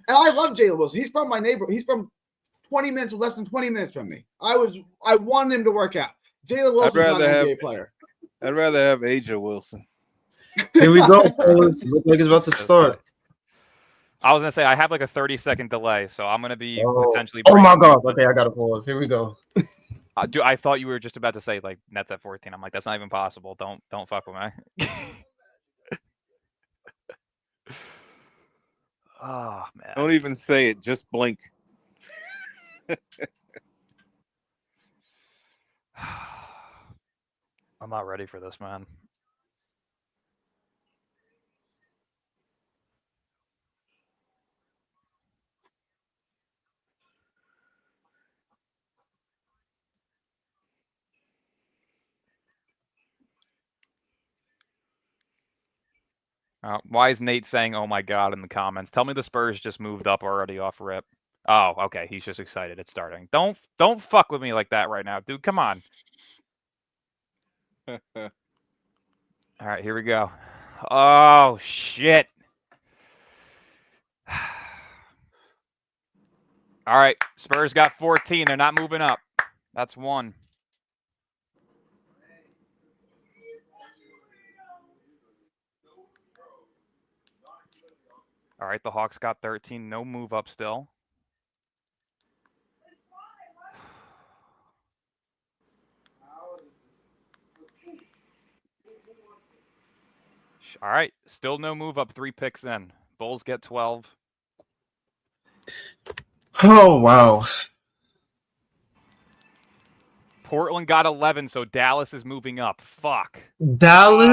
I love Jalen Wilson. He's from my neighborhood. He's from 20 minutes, less than 20 minutes from me. I wanted him to work out. Jalen Wilson's not an NBA player. I'd rather have Aja Wilson. Here we go, fellas. Look like it's about to start. I was gonna say I have like a 30-second delay, so I'm gonna be potentially. Oh my god! Okay, I gotta pause. Here we go. I thought you were just about to say like Nets at 14. I'm like, that's not even possible. Don't fuck with me. Oh man! Don't even say it. Just blink. I'm not ready for this, man. Why is Nate saying, "Oh my God" in the comments? Tell me the Spurs just moved up already off rip. Oh, okay. He's just excited. It's starting. Don't fuck with me like that right now, dude. Come on. All right, here we go. Oh shit. All right, Spurs got 14. They're not moving up. That's one. All right, the Hawks got 13. No move up still. All right, still no move up. 3 picks in. Bulls get 12. Oh wow. Portland got 11, so Dallas is moving up. Fuck. Dallas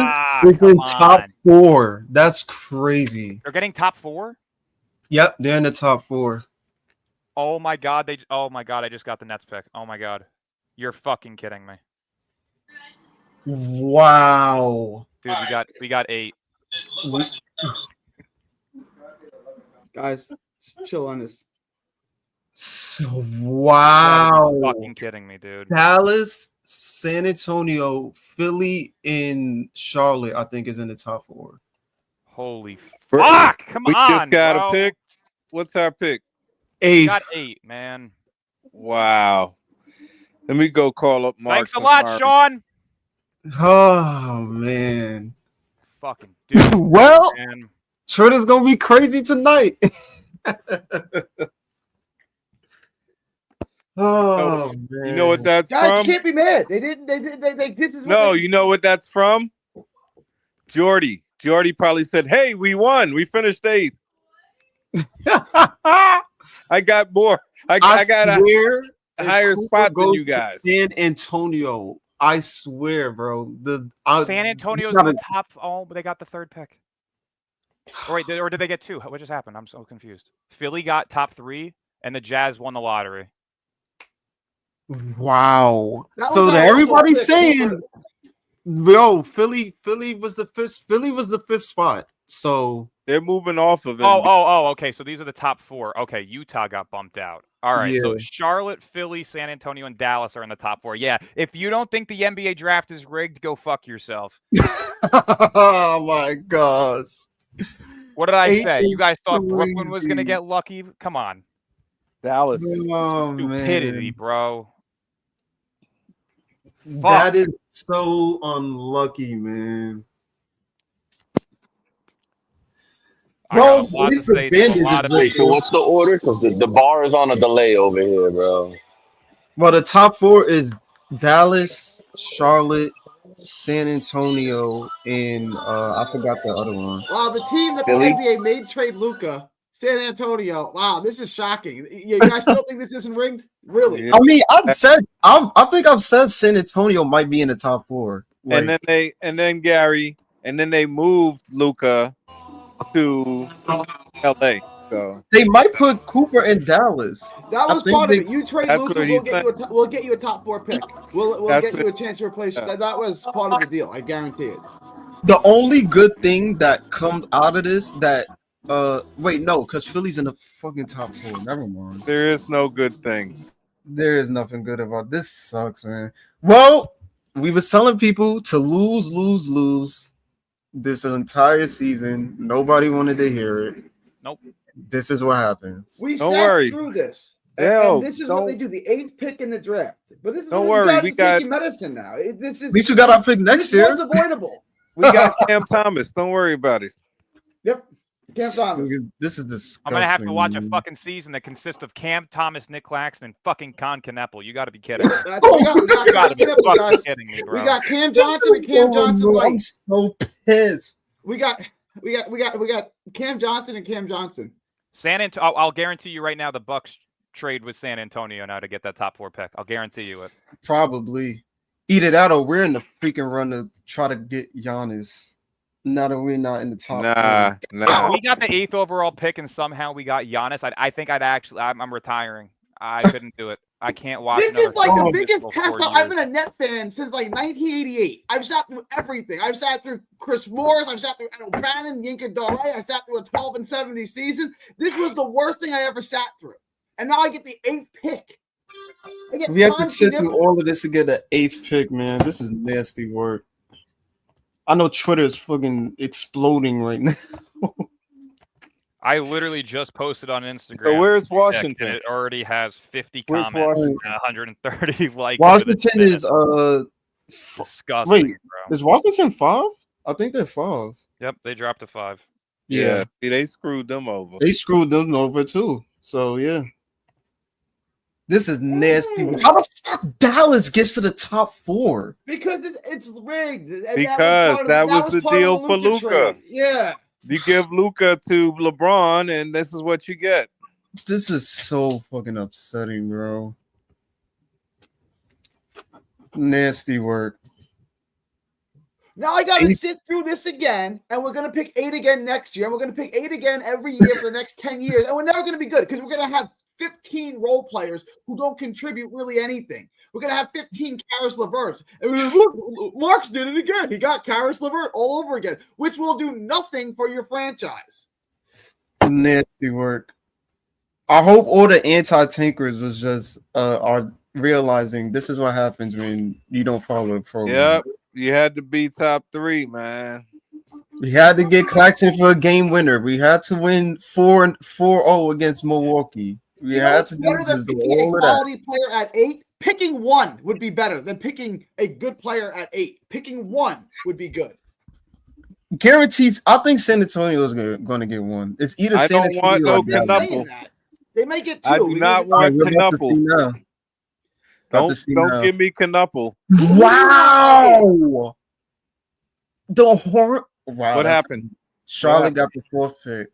is come in top on. 4. That's crazy. They're getting top 4? Yep, they're in the top 4. Oh my god, I just got the Nets pick. Oh my god. You're fucking kidding me. Wow. Dude, we got 8. Guys, chill on this. So, wow. You're fucking kidding me, dude. Dallas, San Antonio, Philly, and Charlotte, I think, is in the top 4. Holy fuck! Come We on, just got bro. a pick. What's our pick? 8. Got 8, man. Wow. Let me go call up Mark. Thanks a lot, Sean. Oh man. Fucking dude. Well, Man. Twitter's gonna be crazy tonight. Oh man. You know what that's Guys, you from? can't be mad. They didn't. They this is what No, they, you know what that's from? Jordy. Jordy probably said, "Hey, we won. We finished 8th. I got more. I got a swear, if higher Cooper spot than goes you to guys." San Antonio, I swear, bro. San Antonio's you in gotta- the top. Oh, but they got the 3rd pick. Or wait, or did they get 2? What just happened? I'm so confused. Philly got top 3, and the Jazz won the lottery. Wow. That So was that our everybody's pick, saying, Cooper. yo, Philly was the 5th. Philly was the 5th spot. So They're moving off of it. Okay. So these are the top 4. Okay, Utah got bumped out. All right, so Yeah. Charlotte, Philly, San Antonio, and Dallas are in the top 4. Yeah, if you don't think the NBA draft is rigged, go fuck yourself. oh my gosh. What did I 8 say? You guys thought is Brooklyn was going to crazy. get lucky? Come on. Dallas. Oh Stupidity, man. bro. That is so unlucky, man. I got a Bro, lot at to least the say to a band lot of is Wait, so what's the order? Because the bar is on a delay over here, bro. Well, the top 4 is Dallas, Charlotte, San Antonio, and I forgot the other one. Wow, the team that the Philly? NBA made trade Luka, San Antonio. Wow, this is shocking. You guys still think this isn't rigged? Really? Yeah. I mean, I think I've said San Antonio might be in the top 4. And then Gary, and then they moved Luca to LA. So they might put Cooper in Dallas. That I was think part they- of it. You trade That's Luka, what he said. we'll get you a top 4 pick. We'll That's get you a chance to replace. Yeah. That was part of the deal. I guarantee it. The only good thing that comes out of this that wait, no, because Philly's in the fucking top 4. Never mind. there is no good thing. There is nothing good about this. Sucks, man. Well, we was telling people to lose this entire season. Nobody wanted to hear it. Nope. This is what happens. We Don't sat worry. through this. And, Yo, and this is what they do, the 8th pick in the draft. But this is Don't what worry, you we guys got- taking medicine now. This is At least we got our pick next this year. was avoidable. We got Cam Thomas. Don't worry about it. Yep. Cam Thomas. This is disgusting. I'm going to have to watch a man. fucking season that consists of Cam Thomas, Nick Claxton, and fucking Con Kneppel. You got to be kidding me. That's what we got. We got You got to be Cam Kneppel, fucking guys. kidding me, We bro. got Cam Johnson and Cam Johnson I'm White. so pissed. We got Cam Johnson and Cam Johnson. I'll guarantee you right now the Bucks trade with San Antonio now to get that top 4 pick. I'll guarantee you it. Probably. Either that or we're in the freaking run to try to get Giannis. Now that we're not in the top. Nah. We got the 8th overall pick and somehow we got Giannis. I think I'm retiring. I couldn't do it. I can't watch. This another is like the team biggest for pass 4 out. I've years. been a Net fan since like 1988. I've sat through everything. I've sat through Chris Morris. I've sat through Ed O'Bannon, Yinka Dare. I sat through a 12-70 season. This was the worst thing I ever sat through. And now I get the 8th pick. I get We have to Con sit through Kneppel. all of this to get the 8th pick, man. This is nasty work. I know Twitter is fucking exploding right now. I literally just posted on Instagram. So where's and Washington? it already has 50 Where's comments Washington? and 130 likes. Washington is disgusting, wait, bro. is Washington 5? I think they're 5. Yep, they dropped to 5. Yeah, See, they screwed them over. they screwed them over too. So yeah, this is nasty. How the fuck Dallas gets to the top 4? Because it's rigged. And Because that was the part of deal for Luka Luka. trade. Yeah. You give Luka to LeBron, and this is what you get. This is so fucking upsetting, bro. Nasty work. Now I gotta sit through this again, and we're gonna pick 8 again next year, and we're gonna pick 8 again every year for the next 10 years, and we're never gonna be good because we're gonna have 15 role players who don't contribute really anything. We're gonna have 15 Karis LeVerts. And we're gonna, look, Marks did it again. He got Karis LeVert all over again, which will do nothing for your franchise. Nasty work. I hope all the anti-tankers was just are realizing this is what happens when you don't follow the program. Yep, you had to be top 3, man. We had to get Claxton for a game winner. We had to win 4-0 against Milwaukee. We had to do better than this, picking a all of that. quality player at 8. Picking 1 would be better than picking a good player at 8. Picking 1 would be good. Guarantees. I think San Antonio is going to get 1. It's either I San don't want Antonio no or Dallas. Knuckle. They may get 2. I do not want We're about to see Knuckle. now. About to see now. Don't give me Knuckle. Wow. The horror. Wow. What happened? Charlotte got the 4th pick.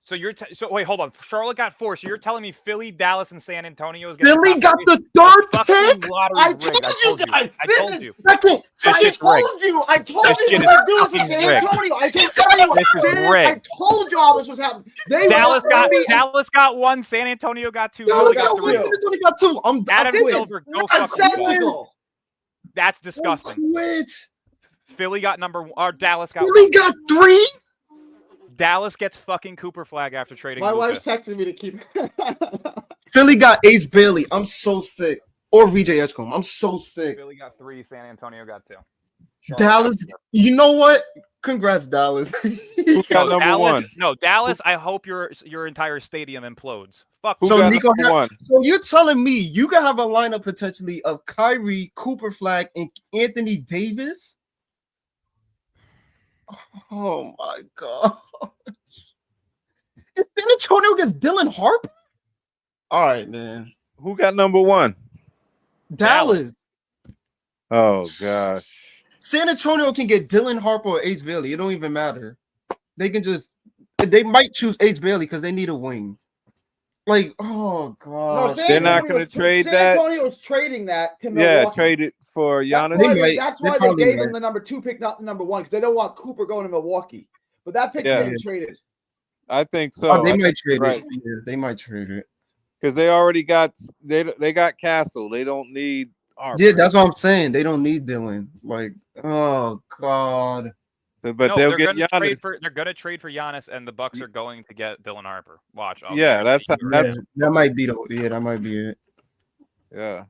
So so wait, hold on. Charlotte got 4. So you're telling me Philly, Dallas, and San Antonio is Philly got the Fucking 3rd pick. lottery I rigged. told you guys. I told you. Second. I shit's told you. I told This you shit what is to do for fucking San rigged. Antonio. I told everyone. This is I rigged. told you all this was happening. Dallas got 1. San Antonio got 2. Dallas Philly got got 3. 2. Only got 2. I'm Adam quit. Silver, go That's fuck yourself. sensible. That's I'm disgusting. quit. Philly got number 1. Or Dallas got Philly 1. got 3. Dallas gets fucking Cooper Flag after trading. My Luka. wife's texting me to keep. Philly got Ace Bailey. I'm so sick. Or VJ Edgecombe. I'm so sick. Philly got 3. San Antonio got 2. Charlotte Dallas. got 2. You know what? Congrats, Dallas. Who got number Dallas, 1? No, Dallas. I hope your entire stadium implodes. Fuck. Who So got Nico number 1? So you're telling me you can have a lineup potentially of Kyrie, Cooper Flag, and Anthony Davis? Oh my god. Is San Antonio against Dylan Harper? All right, man. Who got number 1? Dallas. Oh gosh. San Antonio can get Dylan Harper or Ace Bailey. It don't even matter. They can just they might choose Ace Bailey because they need a wing. Like, oh god. They're not gonna trade San that. Antonio was trading that to Yeah, Milwaukee. trade it for Giannis. That's They why they probably gave might. him the number 2 pick, not the number 1, because they don't want Cooper going to Milwaukee. But that pick's Yeah. getting traded. I think so. Oh, they I might think trade you're right. it. Yeah, they might trade it. Because they already got they got Castle. They don't need Harper. Yeah, that's what I'm saying. They don't need Dylan. Like, oh god. But No, they'll they're get gonna trade Giannis. they're gonna trade for Giannis, and the Bucks are going to get Dylan Harper. Watch. I'll Yeah, guarantee that's you. that's That might be that might be it. yeah.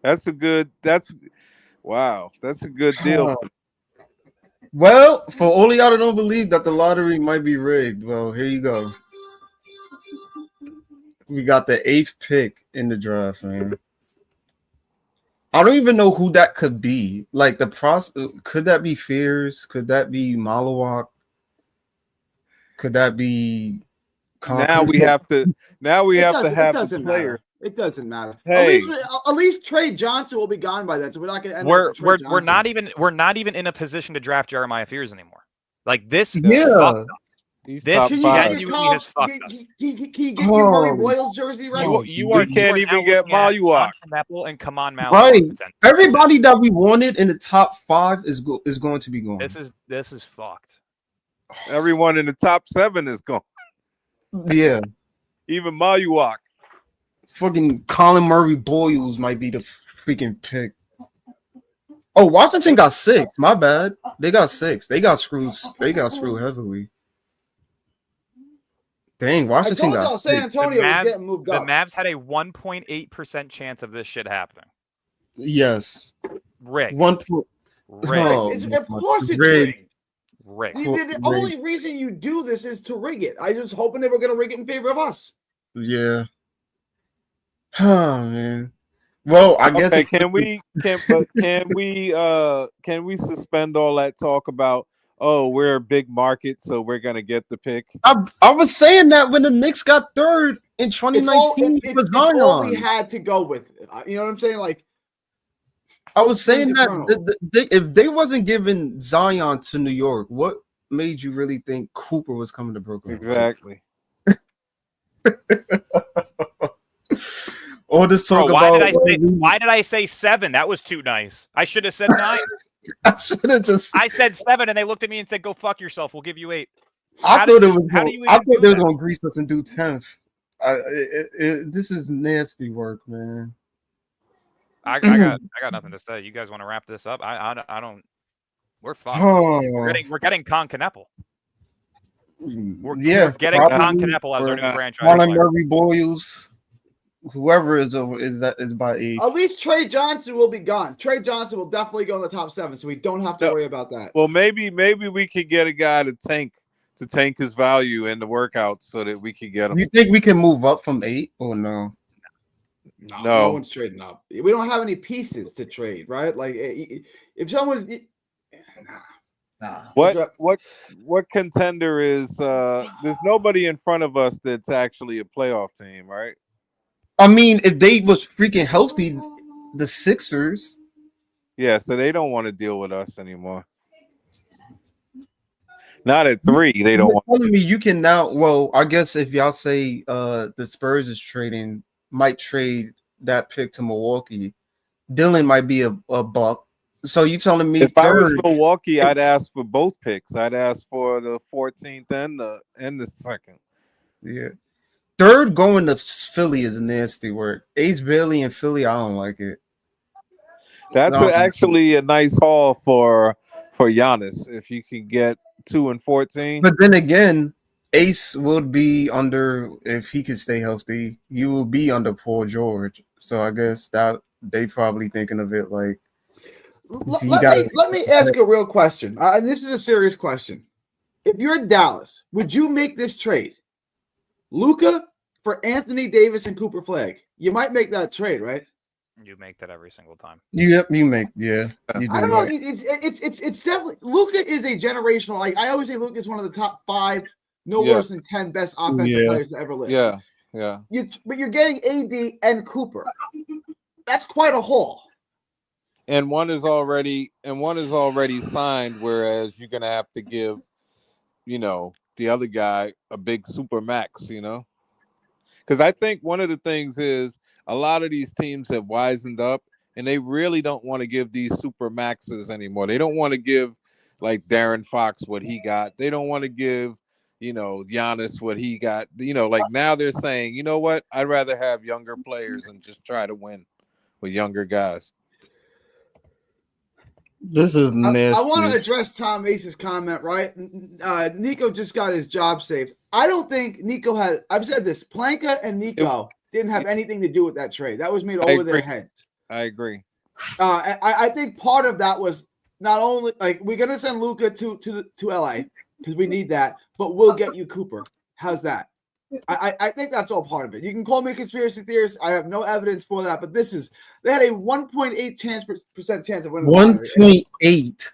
That's a good. That's a good deal. Well, for all of y'all that don't believe that the lottery might be rigged, well, here you go. We got the 8th pick in the draft, man. I don't even know who that could be. Like could that be Fears? Could that be Malawak? Could that be Now we have to have the doesn't player. matter. It doesn't matter. Hey. At least Trey Johnson will be gone by then, so we're not going to end We're up with Trey we're Johnson. not even in a position to draft Jeremiah Fears anymore. Like this. Yeah. fucked us. He's This top Can you, Yeah, five. can you genuinely call, has fucked can, us. can you get your Murray Oh. Boyles jersey right? You are We can't you are even now get looking at Maluak. John Knepel and Kaman Maluak. Right. potentially. Everybody that we wanted in the top 5 is going to be gone. This is fucked. Everyone in the top 7 is gone. Yeah. Even Maluak. Fucking Colin Murray Boyles might be the freaking pick. Oh, Washington got 6. My bad. They got 6. They got screwed. They got screwed heavily. Dang, I Washington told y'all got San 6. Antonio was Mavs- getting moved The up. Mavs had a 1.8% chance of this shit happening. Yes. Rigged. 1 point. Rigged. Oh, Of course it's rigged. rigged. Rigged. The only reason you do this is to rig it. I was hoping they were going to rig it in favor of us. Yeah. Oh man. Well, I guess Okay, can we suspend all that talk about oh, we're a big market, so we're gonna get the pick. I was saying that when the Knicks got third in 2019 for It's all we Zion. had to go with. You know what I'm saying? Like, I was saying that eternal. if they wasn't giving Zion to New York, what made you really think Cooper was coming to Brooklyn? Exactly. All this talk Bro, about why did I say 7? That was too nice. I should have said 9. I should have just. I said 7, and they looked at me and said, "Go fuck yourself. We'll give you 8." I thought they were that? going to grease us and do 10th. This is nasty work, man. I got nothing to say. You guys want to wrap this up? I don't. We're fucked. Oh. We're getting Con Kneppel. We're getting probably. Con Kneppel as our new franchise Marlon player. Murray Boyles, whoever is by 8. At least Trey Johnson will be gone. Trey Johnson will definitely go in the top 7, so we don't have to worry about that. Well, maybe we could get a guy to tank his value in the workouts so that we could get him. You think we can move up from 8 or no? No one's trading up. We don't have any pieces to trade, right? Like if someone, what contender is? There's nobody in front of us that's actually a playoff team, right? I mean, if they was freaking healthy, the Sixers. Yeah, so they don't want to deal with us anymore. Not at 3, they don't want. Telling me you can now. Well, I guess if y'all say the Spurs is might trade that pick to Milwaukee, Dylan might be a buck. So you telling me if I was Milwaukee, I'd ask for both picks. I'd ask for the 14th and the 2nd. Yeah. 3rd going to Philly is nasty work. Ace Bailey in Philly, I don't like it. That's actually a nice haul for Giannis if you can get 2 and 14. But then again, Ace would be under, if he could stay healthy, you will be under Paul George. So I guess that they probably thinking of it like. Let me ask a real question, and this is a serious question. If you're in Dallas, would you make this trade? Luka for Anthony Davis and Cooper Flag. You might make that trade, right? You make that every single time. Yep, you make, yeah. You I don't know. It's definitely Luka is a generational. Like I always say, Luka is one of the top 5, worse than 10 best offensive players to ever live. Yeah. But you're getting AD and Cooper. That's quite a haul. And one is already signed, whereas you're gonna have to give, the other guy a big super max, Because I think one of the things is a lot of these teams have wisened up and they really don't want to give these super maxes anymore. They don't want to give like Darren Fox what he got. They don't want to give, Giannis what he got. Like now they're saying, you know what? I'd rather have younger players and just try to win with younger guys. This is nasty. I want to address Tom Ace's comment, right? Nico just got his job saved. I don't think Nico had. I've said this. Planka and Nico didn't have anything to do with that trade. That was made over their heads. I agree. I think part of that was not only like we're gonna send Luka to LA because we need that, but we'll get you Cooper. How's that? I think that's all part of it. You can call me a conspiracy theorist. I have no evidence for that, but they had a 1.8% chance of winning. 1.8,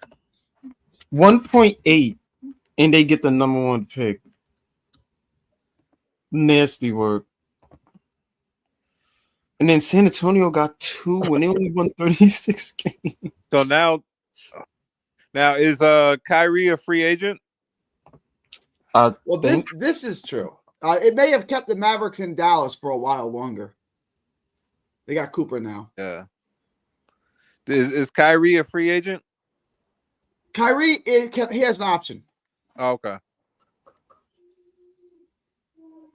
1.8, and they get the number 1 pick. Nasty work. And then San Antonio got 2 when they only won 36 games. So now is Kyrie a free agent? Well, this is true. It may have kept the Mavericks in Dallas for a while longer. They got Cooper now. Yeah. Is Kyrie a free agent? Kyrie, he has an option. Oh, okay.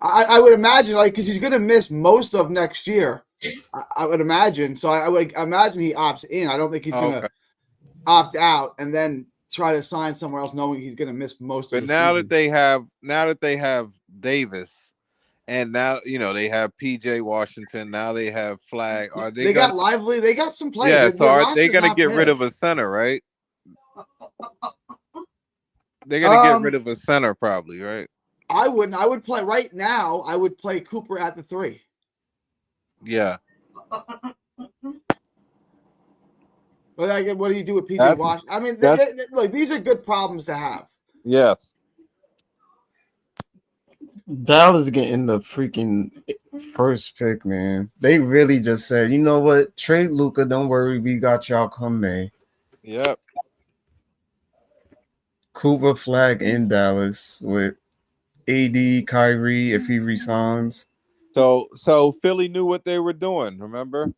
I would imagine, because he's going to miss most of next year. I would imagine. So I would imagine he opts in. I don't think he's going to opt out and then try to sign somewhere else, knowing he's going to miss most of the season. Now that they have Davis, and now they have PJ Washington. Now they have Flag. They got Lively. They got some players. Yeah. So are they going to get rid of a center, right? They're going to get rid of a center, probably, right? I wouldn't. I would play right now. I would play Cooper at the 3. Yeah. Yeah. But like, what do you do with PJ That's- Washington? I mean, that's- look, these are good problems to have. Yes. Dallas getting the freaking first pick, man. They really just said, you know what? Trade Luka. Don't worry, we got y'all come May. Yep. Cooper Flag in Dallas with AD, Kyrie if he resigns. So Philly knew what they were doing. Remember?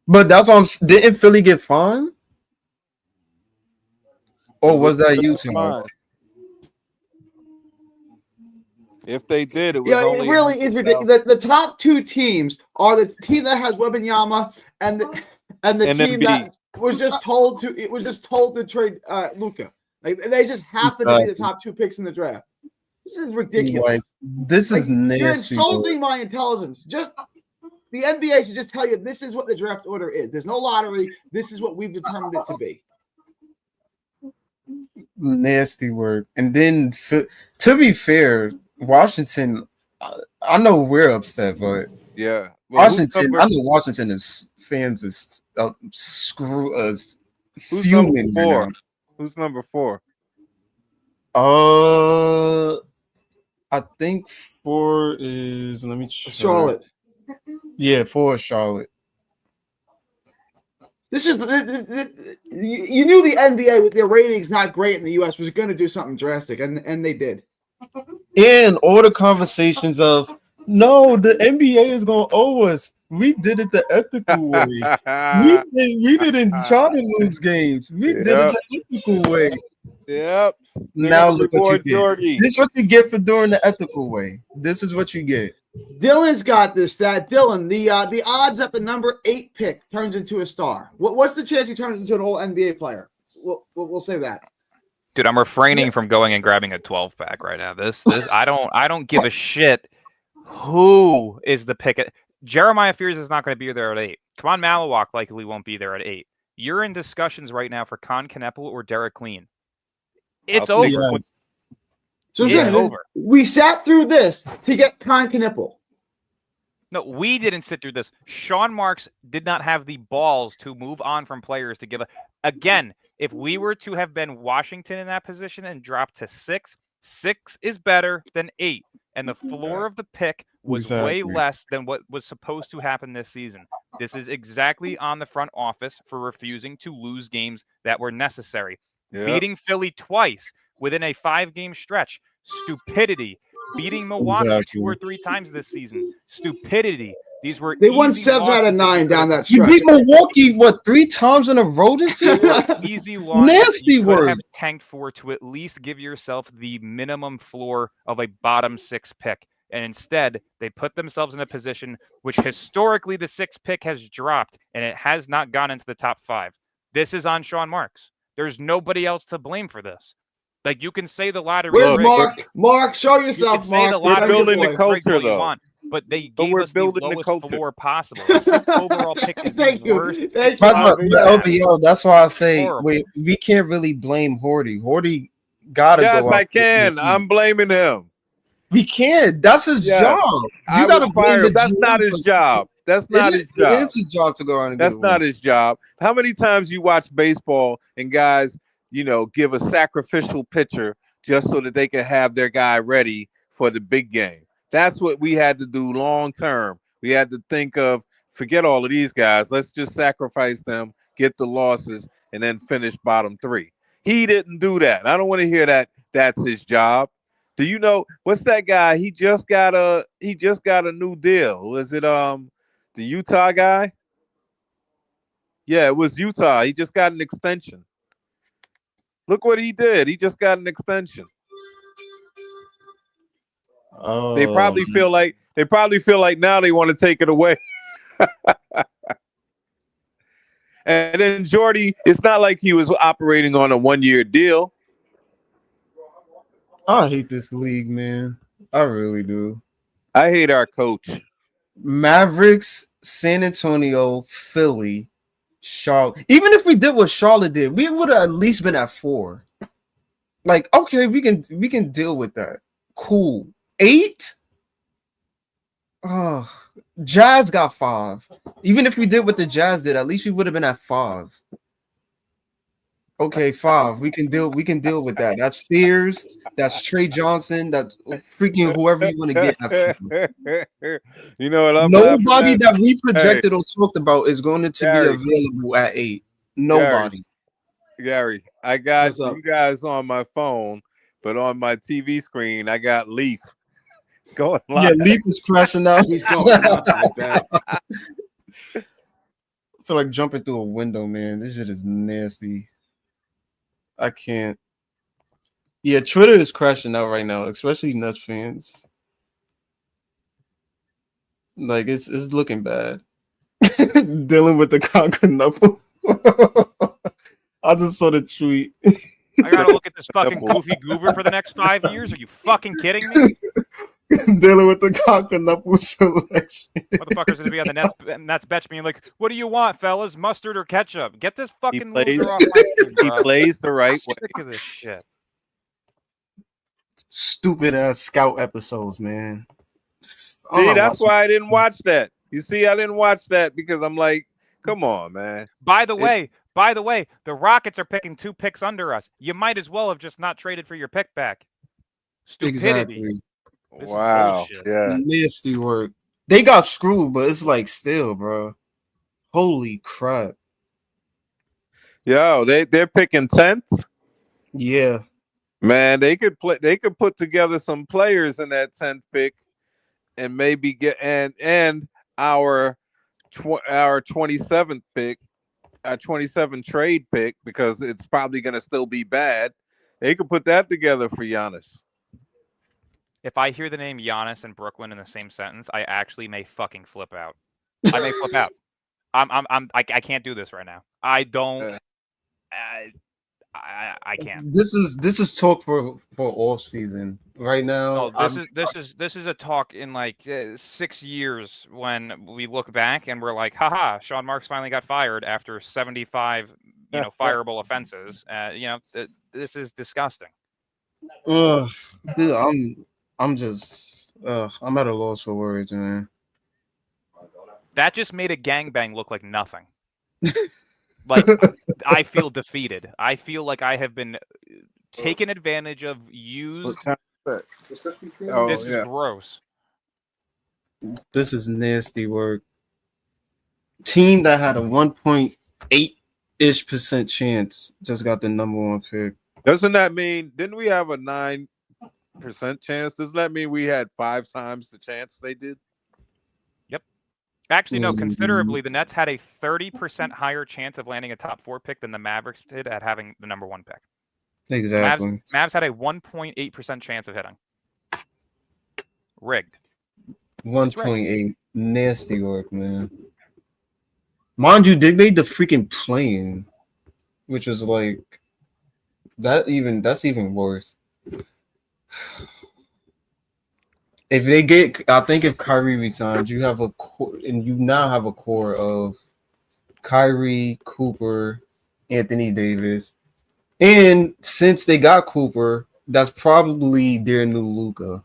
But that's what didn't Philly get fined? Or was that Utah? Fine. If they did, it was Yeah, only it really is ridiculous. The top two teams are the team that has Wembanyama and the And team Embiid. that was just told to trade Luka. Like they just happen to be the top two picks in the draft. This is ridiculous. Like, this is nasty. You're insulting my intelligence. Just the NBA should just tell you this is what the draft order is. There's no lottery. This is what we've determined it to be. Nasty work. And then, to be fair, Washington, I know we're upset, but Yeah. Well, Washington, I know Washington is fans is screw us. Who's Fuming number 4? Who's number 4? I think 4 is, let me check. Charlotte. Yeah, 4 is Charlotte. This is you knew the NBA with their ratings not great in the US was going to do something drastic, and they did. And all the conversations of no, the NBA is gonna owe us. We did it the ethical way. we didn't try to lose games. We did it the ethical way. Yep. Now look what you get. Jordy. This is what you get for doing the ethical way. This is what you get. Dylan's got this stat. Dylan, the odds that the number 8 pick turns into a star. What's the chance he turns into an whole NBA player? We'll say that. Dude, I'm refraining from going and grabbing a 12 pack right now. This I don't give a shit who is the pick. Jeremiah Fears is not going to be there at 8. Come on, Malawak likely won't be there at 8. You're in discussions right now for Con Kneppel or Derek Clean. It's over. Yes. So It's again, over. we sat through this to get Con Kneppel. No, we didn't sit through this. Sean Marks did not have the balls to move on from players to give again. If we were to have been Washington in that position and dropped to 6, 6 is better than 8. And the floor of the pick was way less than what was supposed to happen this season. This is exactly on the front office for refusing to lose games that were necessary. Yep. Beating Philly twice within a 5-game stretch. Stupidity. Beating Milwaukee 2 or 3 times this season. Stupidity. These were They won easy 7 out of losses 9 down that You stretch. beat Milwaukee, 3 times in a row this They year? were easy losses Nasty that you could word. have tanked for to at least give yourself the minimum floor of a bottom 6 pick. And instead, they put themselves in a position which historically the 6th pick has dropped, and it has not gone into the top 5. This is on Sean Marks. There's nobody else to blame for this. Like, you can say the lottery. Where's rigged. Mark? Mark, show You yourself, can say the Mark. lottery building the rigged culture, all you though. want, but they But gave we're us the building the lowest culture. floor possible. The 6th overall pick is Thank the you. worst. Thank you. That's what, Bobby. Yeah. LBO, that's why I say Horrible. we can't really blame Horty. Horty gotta Yes, go out. I can. I'm blaming him. We can't. That's his Yes. job. I You gotta would blame fire the him. That's GM not his for- job. That's not his It job. is his job to go around and That's get not his job. How many times you watch baseball and guys, give a sacrificial pitcher just so that they can have their guy ready for the big game? That's what we had to do long term. We had to think of, forget all of these guys. Let's just sacrifice them, get the losses, and then finish bottom 3. He didn't do that. I don't want to hear that. That's his job. Do you know what's that guy? He just got a new deal. Was it the Utah guy? Yeah, it was Utah. He just got an extension. Look what he did. He just got an extension. Oh, They probably feel like now they want to take it away. And then Jordy, it's not like he was operating on a 1-year deal. I hate this league, man. I really do. I hate our coach. Mavericks, San Antonio, Philly, Charlotte. Even if we did what Charlotte did, we would have at least been at 4. Like, okay, we can deal with that. Cool. 8? Oh, Jazz got 5. Even if we did what the Jazz did, at least we would have been at 5. Okay, 5. We can deal with that. That's Fears. That's Trey Johnson. That's freaking whoever you want to get. You know what I'm laughing Nobody at? that we Hey, projected or talked about is going to be Gary, available at 8. Gary, Nobody. Gary, I got What's up? you guys on my phone, but on my TV screen, I got Leaf going Yeah, live. Leaf is crashing out. He's going nuts with that. I feel like jumping through a window, man. This shit is nasty. I can't. Yeah, Twitter is crashing out right now, especially Nuts fans. Like it's looking bad. Dealing with the Conquer. I just saw the tweet. I gotta look at this fucking goofy goober for the next 5 years. Are you fucking kidding me? Dealing with the Conquer selection. Motherfuckers gonna be on the Nets bench being like, "What do you want, fellas? Mustard or ketchup? Get this fucking plays- loser off my team, He bro. plays the right I'm way. sick of this shit." Stupid ass scout episodes, man. See, that's why I didn't watch that. You see, I didn't watch that because I'm like, come on, man. By the way, the Rockets are picking 2 picks under us. You might as well have just not traded for your pick back. Stupidity. Exactly. This is Wow. bullshit. Yeah. Nasty work. They got screwed, but it's like still, bro. Holy crap. Yo, they're picking 10th. Yeah. Man, they could put together some players in that 10th pick and maybe get and our 27th pick, our 27 trade pick, because it's probably gonna still be bad. They could put that together for Giannis. If I hear the name Giannis and Brooklyn in the same sentence, I actually may fucking flip out. I may flip out. I can't do this right now. I don't. I can't. This is talk for off season right now. No, this is a talk in like 6 years when we look back and we're like, haha, Sean Marks finally got fired after 75, fireable offenses. This is disgusting. Dude, I'm just I'm at a loss for words, man. That just made a gangbang look like nothing. Like, I feel defeated. I feel like I have been taken advantage of, used. This is gross. This is nasty work. Team that had a 1.8% chance just got the number 1 pick. Doesn't that mean, didn't we have a 9% chance? Doesn't that mean we had 5 times the chance they did? Actually, no, considerably. The Nets had a 30% higher chance of landing a top 4 pick than the Mavericks did at having the number 1 pick. Exactly. Mavs had a 1.8% chance of hitting. Rigged. 1.8. Nasty work, man. Mind you, they made the freaking plane, which was like that's even worse. If they get, I think if Kyrie resigns, you have a core, and you now have a core of Kyrie, Cooper, Anthony Davis, and since they got Cooper, that's probably their new Luka.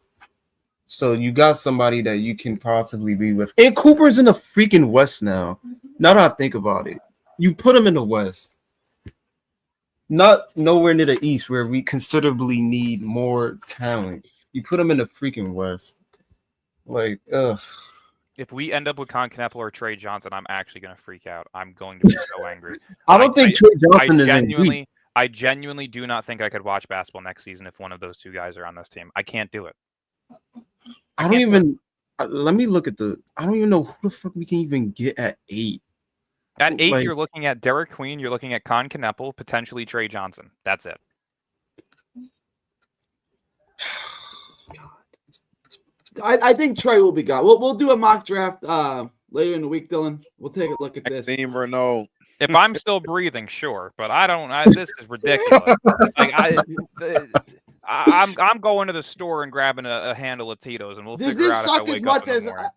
So you got somebody that you can possibly be with, and Cooper's in the freaking West now. Now that I think about it, you put him in the West, not nowhere near the East where we considerably need more talent. You put him in the freaking West. Like, ugh. If we end up with Con Kneppel or Trey Johnson, I'm actually going to freak out. I'm going to be so angry. I don't think Trey Johnson is in weak. I genuinely do not think I could watch basketball next season if one of those 2 guys are on this team. I can't do it. I don't even. Let me look at I don't even know who the fuck we can even get at 8. At 8, you're looking at Derek Queen. You're looking at Con Kneppel, potentially Trey Johnson. That's it. I think Trey will be gone. We'll do a mock draft later in the week, Dylan. We'll take a look at this. Team Renault. If I'm still breathing, sure, but I don't. This is ridiculous. Like I'm going to the store and grabbing a handle of Tito's, and we'll Does figure this out suck if I as wake up much in the morning.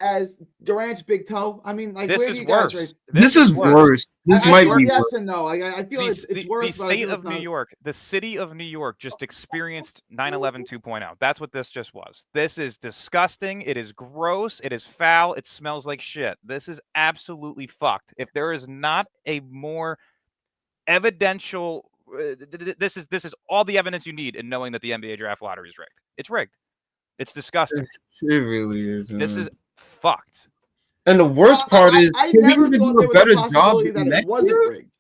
as Durant's big toe? I mean, like, This where is do you guys worse. rate? This is worse. This might be yes worse. and no. I feel it's worse. The state of New York, the city of New York, just experienced 9/11 2.0. That's what this just was. This is disgusting. It is gross. It is foul. It smells like shit. This is absolutely fucked. If there is not a more evidential. This is all the evidence you need in knowing that the NBA draft lottery is rigged. It's rigged. It's disgusting. It really is. Man. This is fucked. And the worst part is, I can we never even thought do there a was a better job possibility that it next wasn't year? rigged.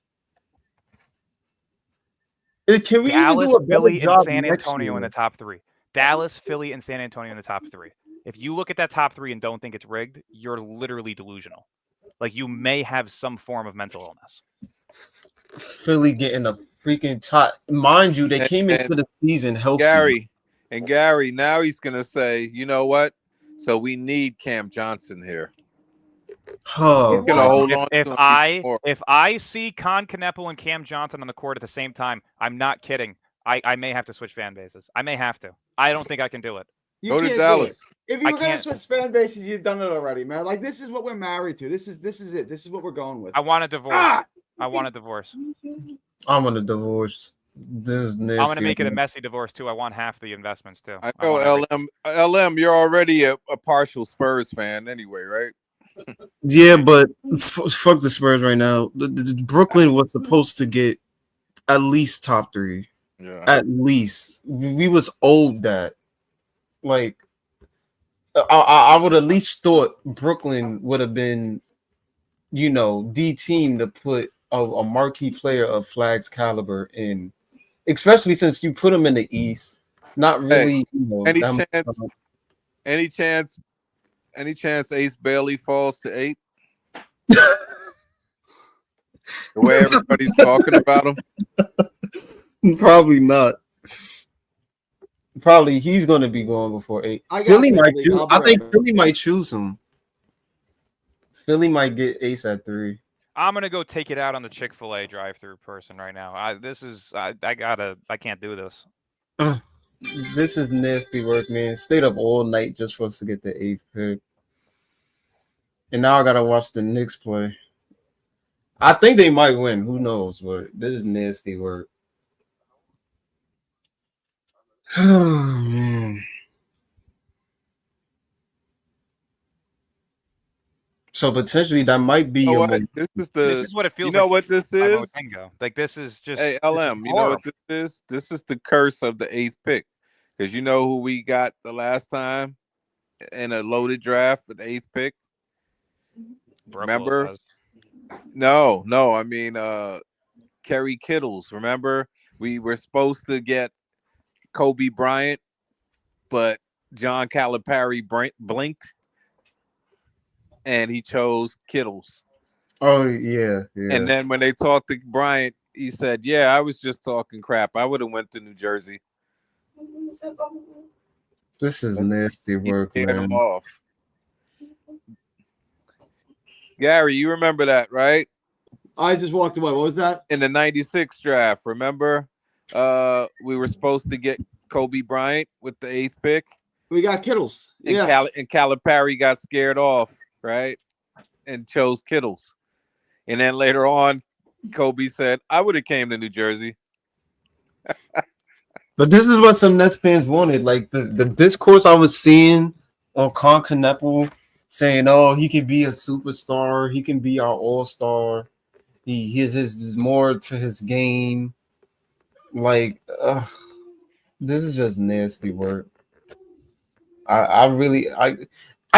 Can we even Dallas, do a better Philly, and job San next Antonio year? in the top 3. Dallas, Philly, and San Antonio in the top 3. If you look at that top 3 and don't think it's rigged, you're literally delusional. Like, you may have some form of mental illness. Philly getting a freaking top. Mind you, they came into the season healthy. Gary, now he's going to say, you know what? So we need Cam Johnson here. Oh, He's going to hold on If to him I if I see Con Kneppel and Cam Johnson on the court at the same time, I'm not kidding. I may have to switch fan bases. I may have to. I don't think I can do it. You Go can't to do Dallas. it. If you I were gonna can't. switch fan bases, you've done it already, man. Like, this is what we're married to. This is it. This is what we're going with. I want a divorce. I want a divorce. I want a divorce. This is nasty. I'm gonna make it a messy divorce too. I want half the investments too. I know LM, you're already a partial Spurs fan anyway, right? Yeah, but fuck the Spurs right now. The Brooklyn was supposed to get at least top 3. Yeah. At least we was owed that. Like, I would at least thought Brooklyn would have been, the team to put a marquee player of Flag's caliber in, especially since you put him in the East. Not really. Any chance Ace Bailey falls to 8? The way everybody's talking about him. Probably not. Probably he's going to be going before 8. Philly might choose. I think Philly might choose him. Philly might get Ace at 3. I'm gonna go take it out on the Chick-fil-A drive-through person right now. I can't do this. This is nasty work, man. Stayed up all night just for us to get the 8th pick. And now I gotta watch the Knicks play. I think they might win. Who knows? But this is nasty work. Oh man. So potentially that might be this is what it feels you know like. what this is? Like, this is just, hey LM, you know what this is? This is the curse of the 8th pick. Because you know who we got the last time in a loaded draft with the 8th pick? Remember? No, I mean Kerry Kittles. Remember? We were supposed to get Kobe Bryant, but John Calipari blinked and he chose Kittles. Oh yeah. And then when they talked to Bryant, he said, "Yeah, I was just talking crap. I would have went to New Jersey." This is nasty work, man. Him off. Gary, you remember that, right? I just walked away. What was that? In the 96 draft, remember? We were supposed to get Kobe Bryant with the 8th pick. We got Kittles. And and Calipari got scared off, right? And chose Kittles. And then later on, Kobe said, "I would have came to New Jersey." But this is what some Nets fans wanted. Like the discourse I was seeing on Con Kneppel saying, "Oh, he can be a superstar. He can be our all-star. His more to his game." Like, this is just nasty work. I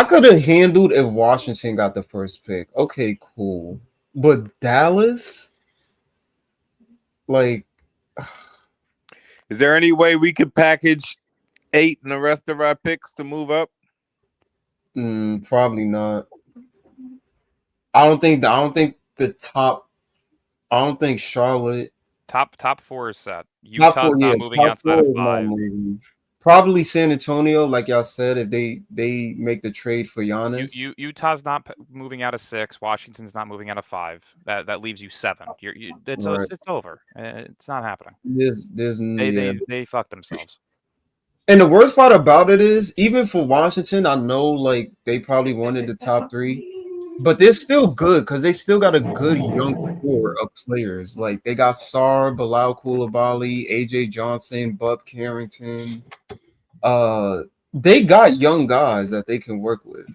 could have handled if Washington got the first pick. Okay, cool. But Dallas, like, is there any way we could package 8 and the rest of our picks to move up? Probably not. I don't think the top. I don't think Charlotte. Top 4 is set. Utah's not moving outside of 5. Probably San Antonio, like y'all said, if they make the trade for Giannis. Utah's not moving out of 6. Washington's not moving out of 5. That leaves you 7. It's over. It's not happening. They fucked themselves. And the worst part about it is, even for Washington, I know like they probably wanted the top 3. But they're still good because they still got a good young core of players. Like they got Sarr, Bilal Coulibaly, AJ Johnson, Bub Carrington. They got young guys that they can work with.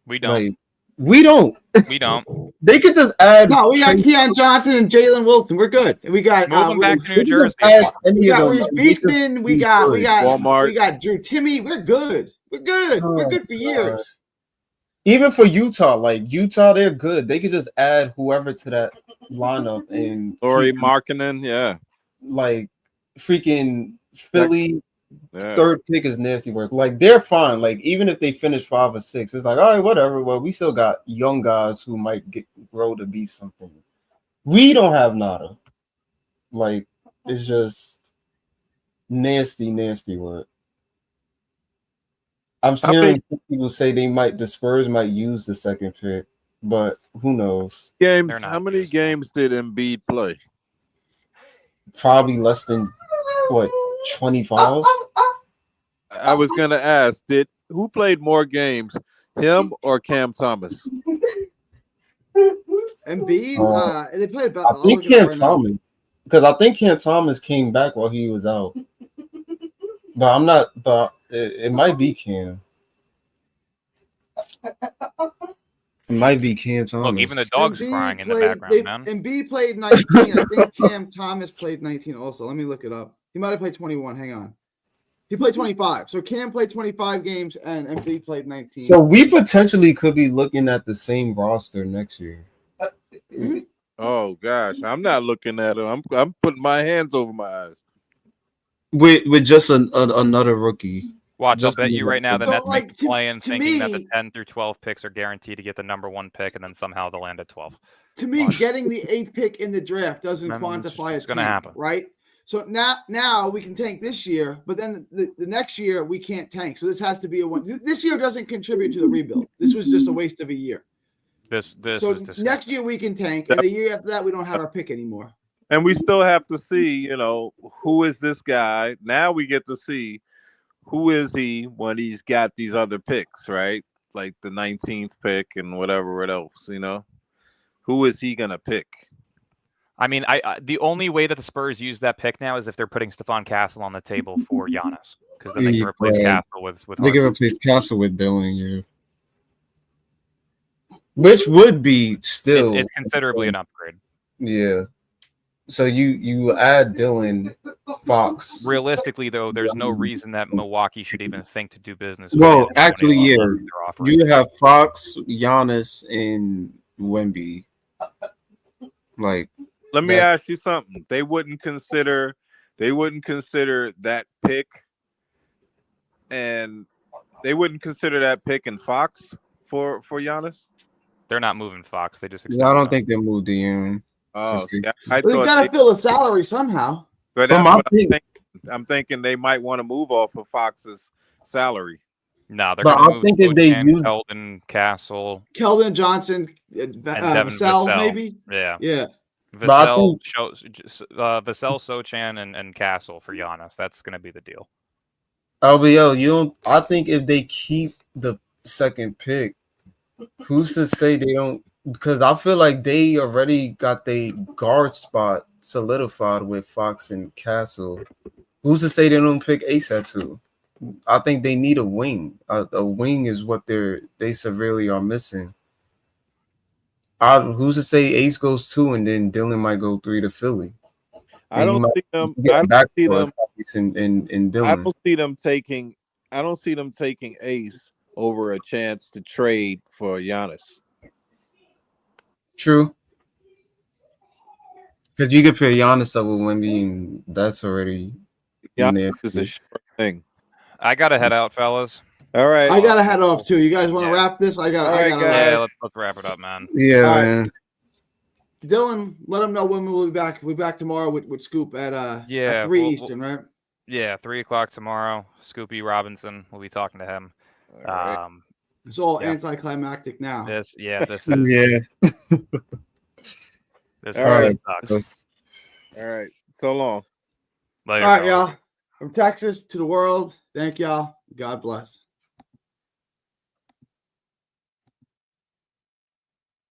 We don't. We don't. We don't. They could just add. No, we got Keon Johnson and Jalen Wilson. We're good. We got Move them back to they New could Jersey. just add any we of got them, Reese and they could Beekman. We be got good. Walmart. Drew Timmy. We're good. We're good. We're good for years. Even for Utah, like Utah, they're good. They could just add whoever to that lineup and Laurie keep, Markkinen, yeah. like freaking Philly. Yeah. Third pick is nasty work. Like they're fine. Like even if they finish 5 or 6, it's like all right, whatever. Well, we still got young guys who might grow to be something. We don't have nada. Like it's just nasty work. I'm hearing people say the Spurs might use the second pick, but who knows? Games. They're not How many useful. games did Embiid play? Probably less than 25. I was gonna ask, who played more games, him or Cam Thomas? Embiid, they played about. I think Cam Thomas, because I think Cam Thomas came back while he was out. But I'm not. But it might be Cam. It might be Cam Thomas. Look, even the dog's crying in the background, man. Embiid played 19. I think Cam Thomas played 19 also. Let me look it up. He might have played 21. Hang on. He played 25. So Cam played 25 games and Embiid played 19. So we potentially could be looking at the same roster next year. Oh gosh, I'm not looking at him. I'm putting my hands over my eyes. With just another rookie. Watch, I'll Just bet you right now the So, Nets like, make the play-in to thinking that the me- 10 through 12 picks are guaranteed to get the number 1 pick, and then somehow they'll land at 12. To me, getting the 8th pick in the draft doesn't quantify it's a gonna tank, happen. right? So now we can tank this year, but then the next year we can't tank. So this has to be a one. This year doesn't contribute to the rebuild. This was just a waste of a year. This So was disgusting. next year we can tank, and the year after that we don't have our pick anymore. And we still have to see, who is this guy? Now we get to see who is he when he's got these other picks, right? Like the 19th pick and whatever else, Who is he gonna pick? I mean, I the only way that the Spurs use that pick now is if they're putting Stephon Castle on the table for Giannis, because then they can replace Castle with They can Harden. replace Castle with Dillon, yeah. Which would be still It's considerably an upgrade. yeah. So you add Dillon, Fox. Realistically, though, there's no reason that Milwaukee should even think to do business with Well, him actually, unless yeah. they're offering. You have Fox, Giannis, and Wemby. Like Let me that- ask you something. They wouldn't consider that pick, and they wouldn't consider that pick in Fox for Giannis. They're not moving Fox. They just I don't extended him. think they moved Dion. Oh, See. yeah, I We thought got to they- fill a salary somehow. but But that's my what I'm thing- thinking. I'm thinking they might want to move off of Fox's salary. No, they're But going to I move think if they Bojan, use- Keldon, Castle, Keldon Johnson, Devin Vassell, Vassell. maybe. yeah, Yeah. But I Vassell, Vassell, Sochan, and Castle for Giannis. That's going to be the deal. LBL, I think if they keep the second pick, who's to say they don't? Because I feel like they already got the guard spot solidified with Fox and Castle. Who's to say they don't pick Ace at 2? I think they need a wing. A wing is what they severely are missing. Who's to say Ace goes 2 and then Dillon might go 3 to Philly? I don't see them. Get I don't back see to them. Ace and I Dillon. don't see them taking. I don't see them taking Ace over a chance to trade for Giannis. True. Because you could pair Giannis up with Wemby, and that's already in there. Giannis is a sure thing. I got to head out, fellas. All right. I gotta head off too. You guys want to Yeah. wrap this? I got. All I right, got. guys. Yeah, let's wrap it up, man. Yeah, All right. man. Dylan, let them know when we'll be back. We'll be back tomorrow with Scoop at Yeah, 3 we'll- Eastern, right? Yeah, 3:00 tomorrow. Scoopy Robinson. We'll be talking to him. All right. It's all Yeah. anticlimactic now. This is this Yeah. this All really right. sucks. All right. So long. Later, All right, fellas. y'all. From Texas to the world, thank y'all. God bless.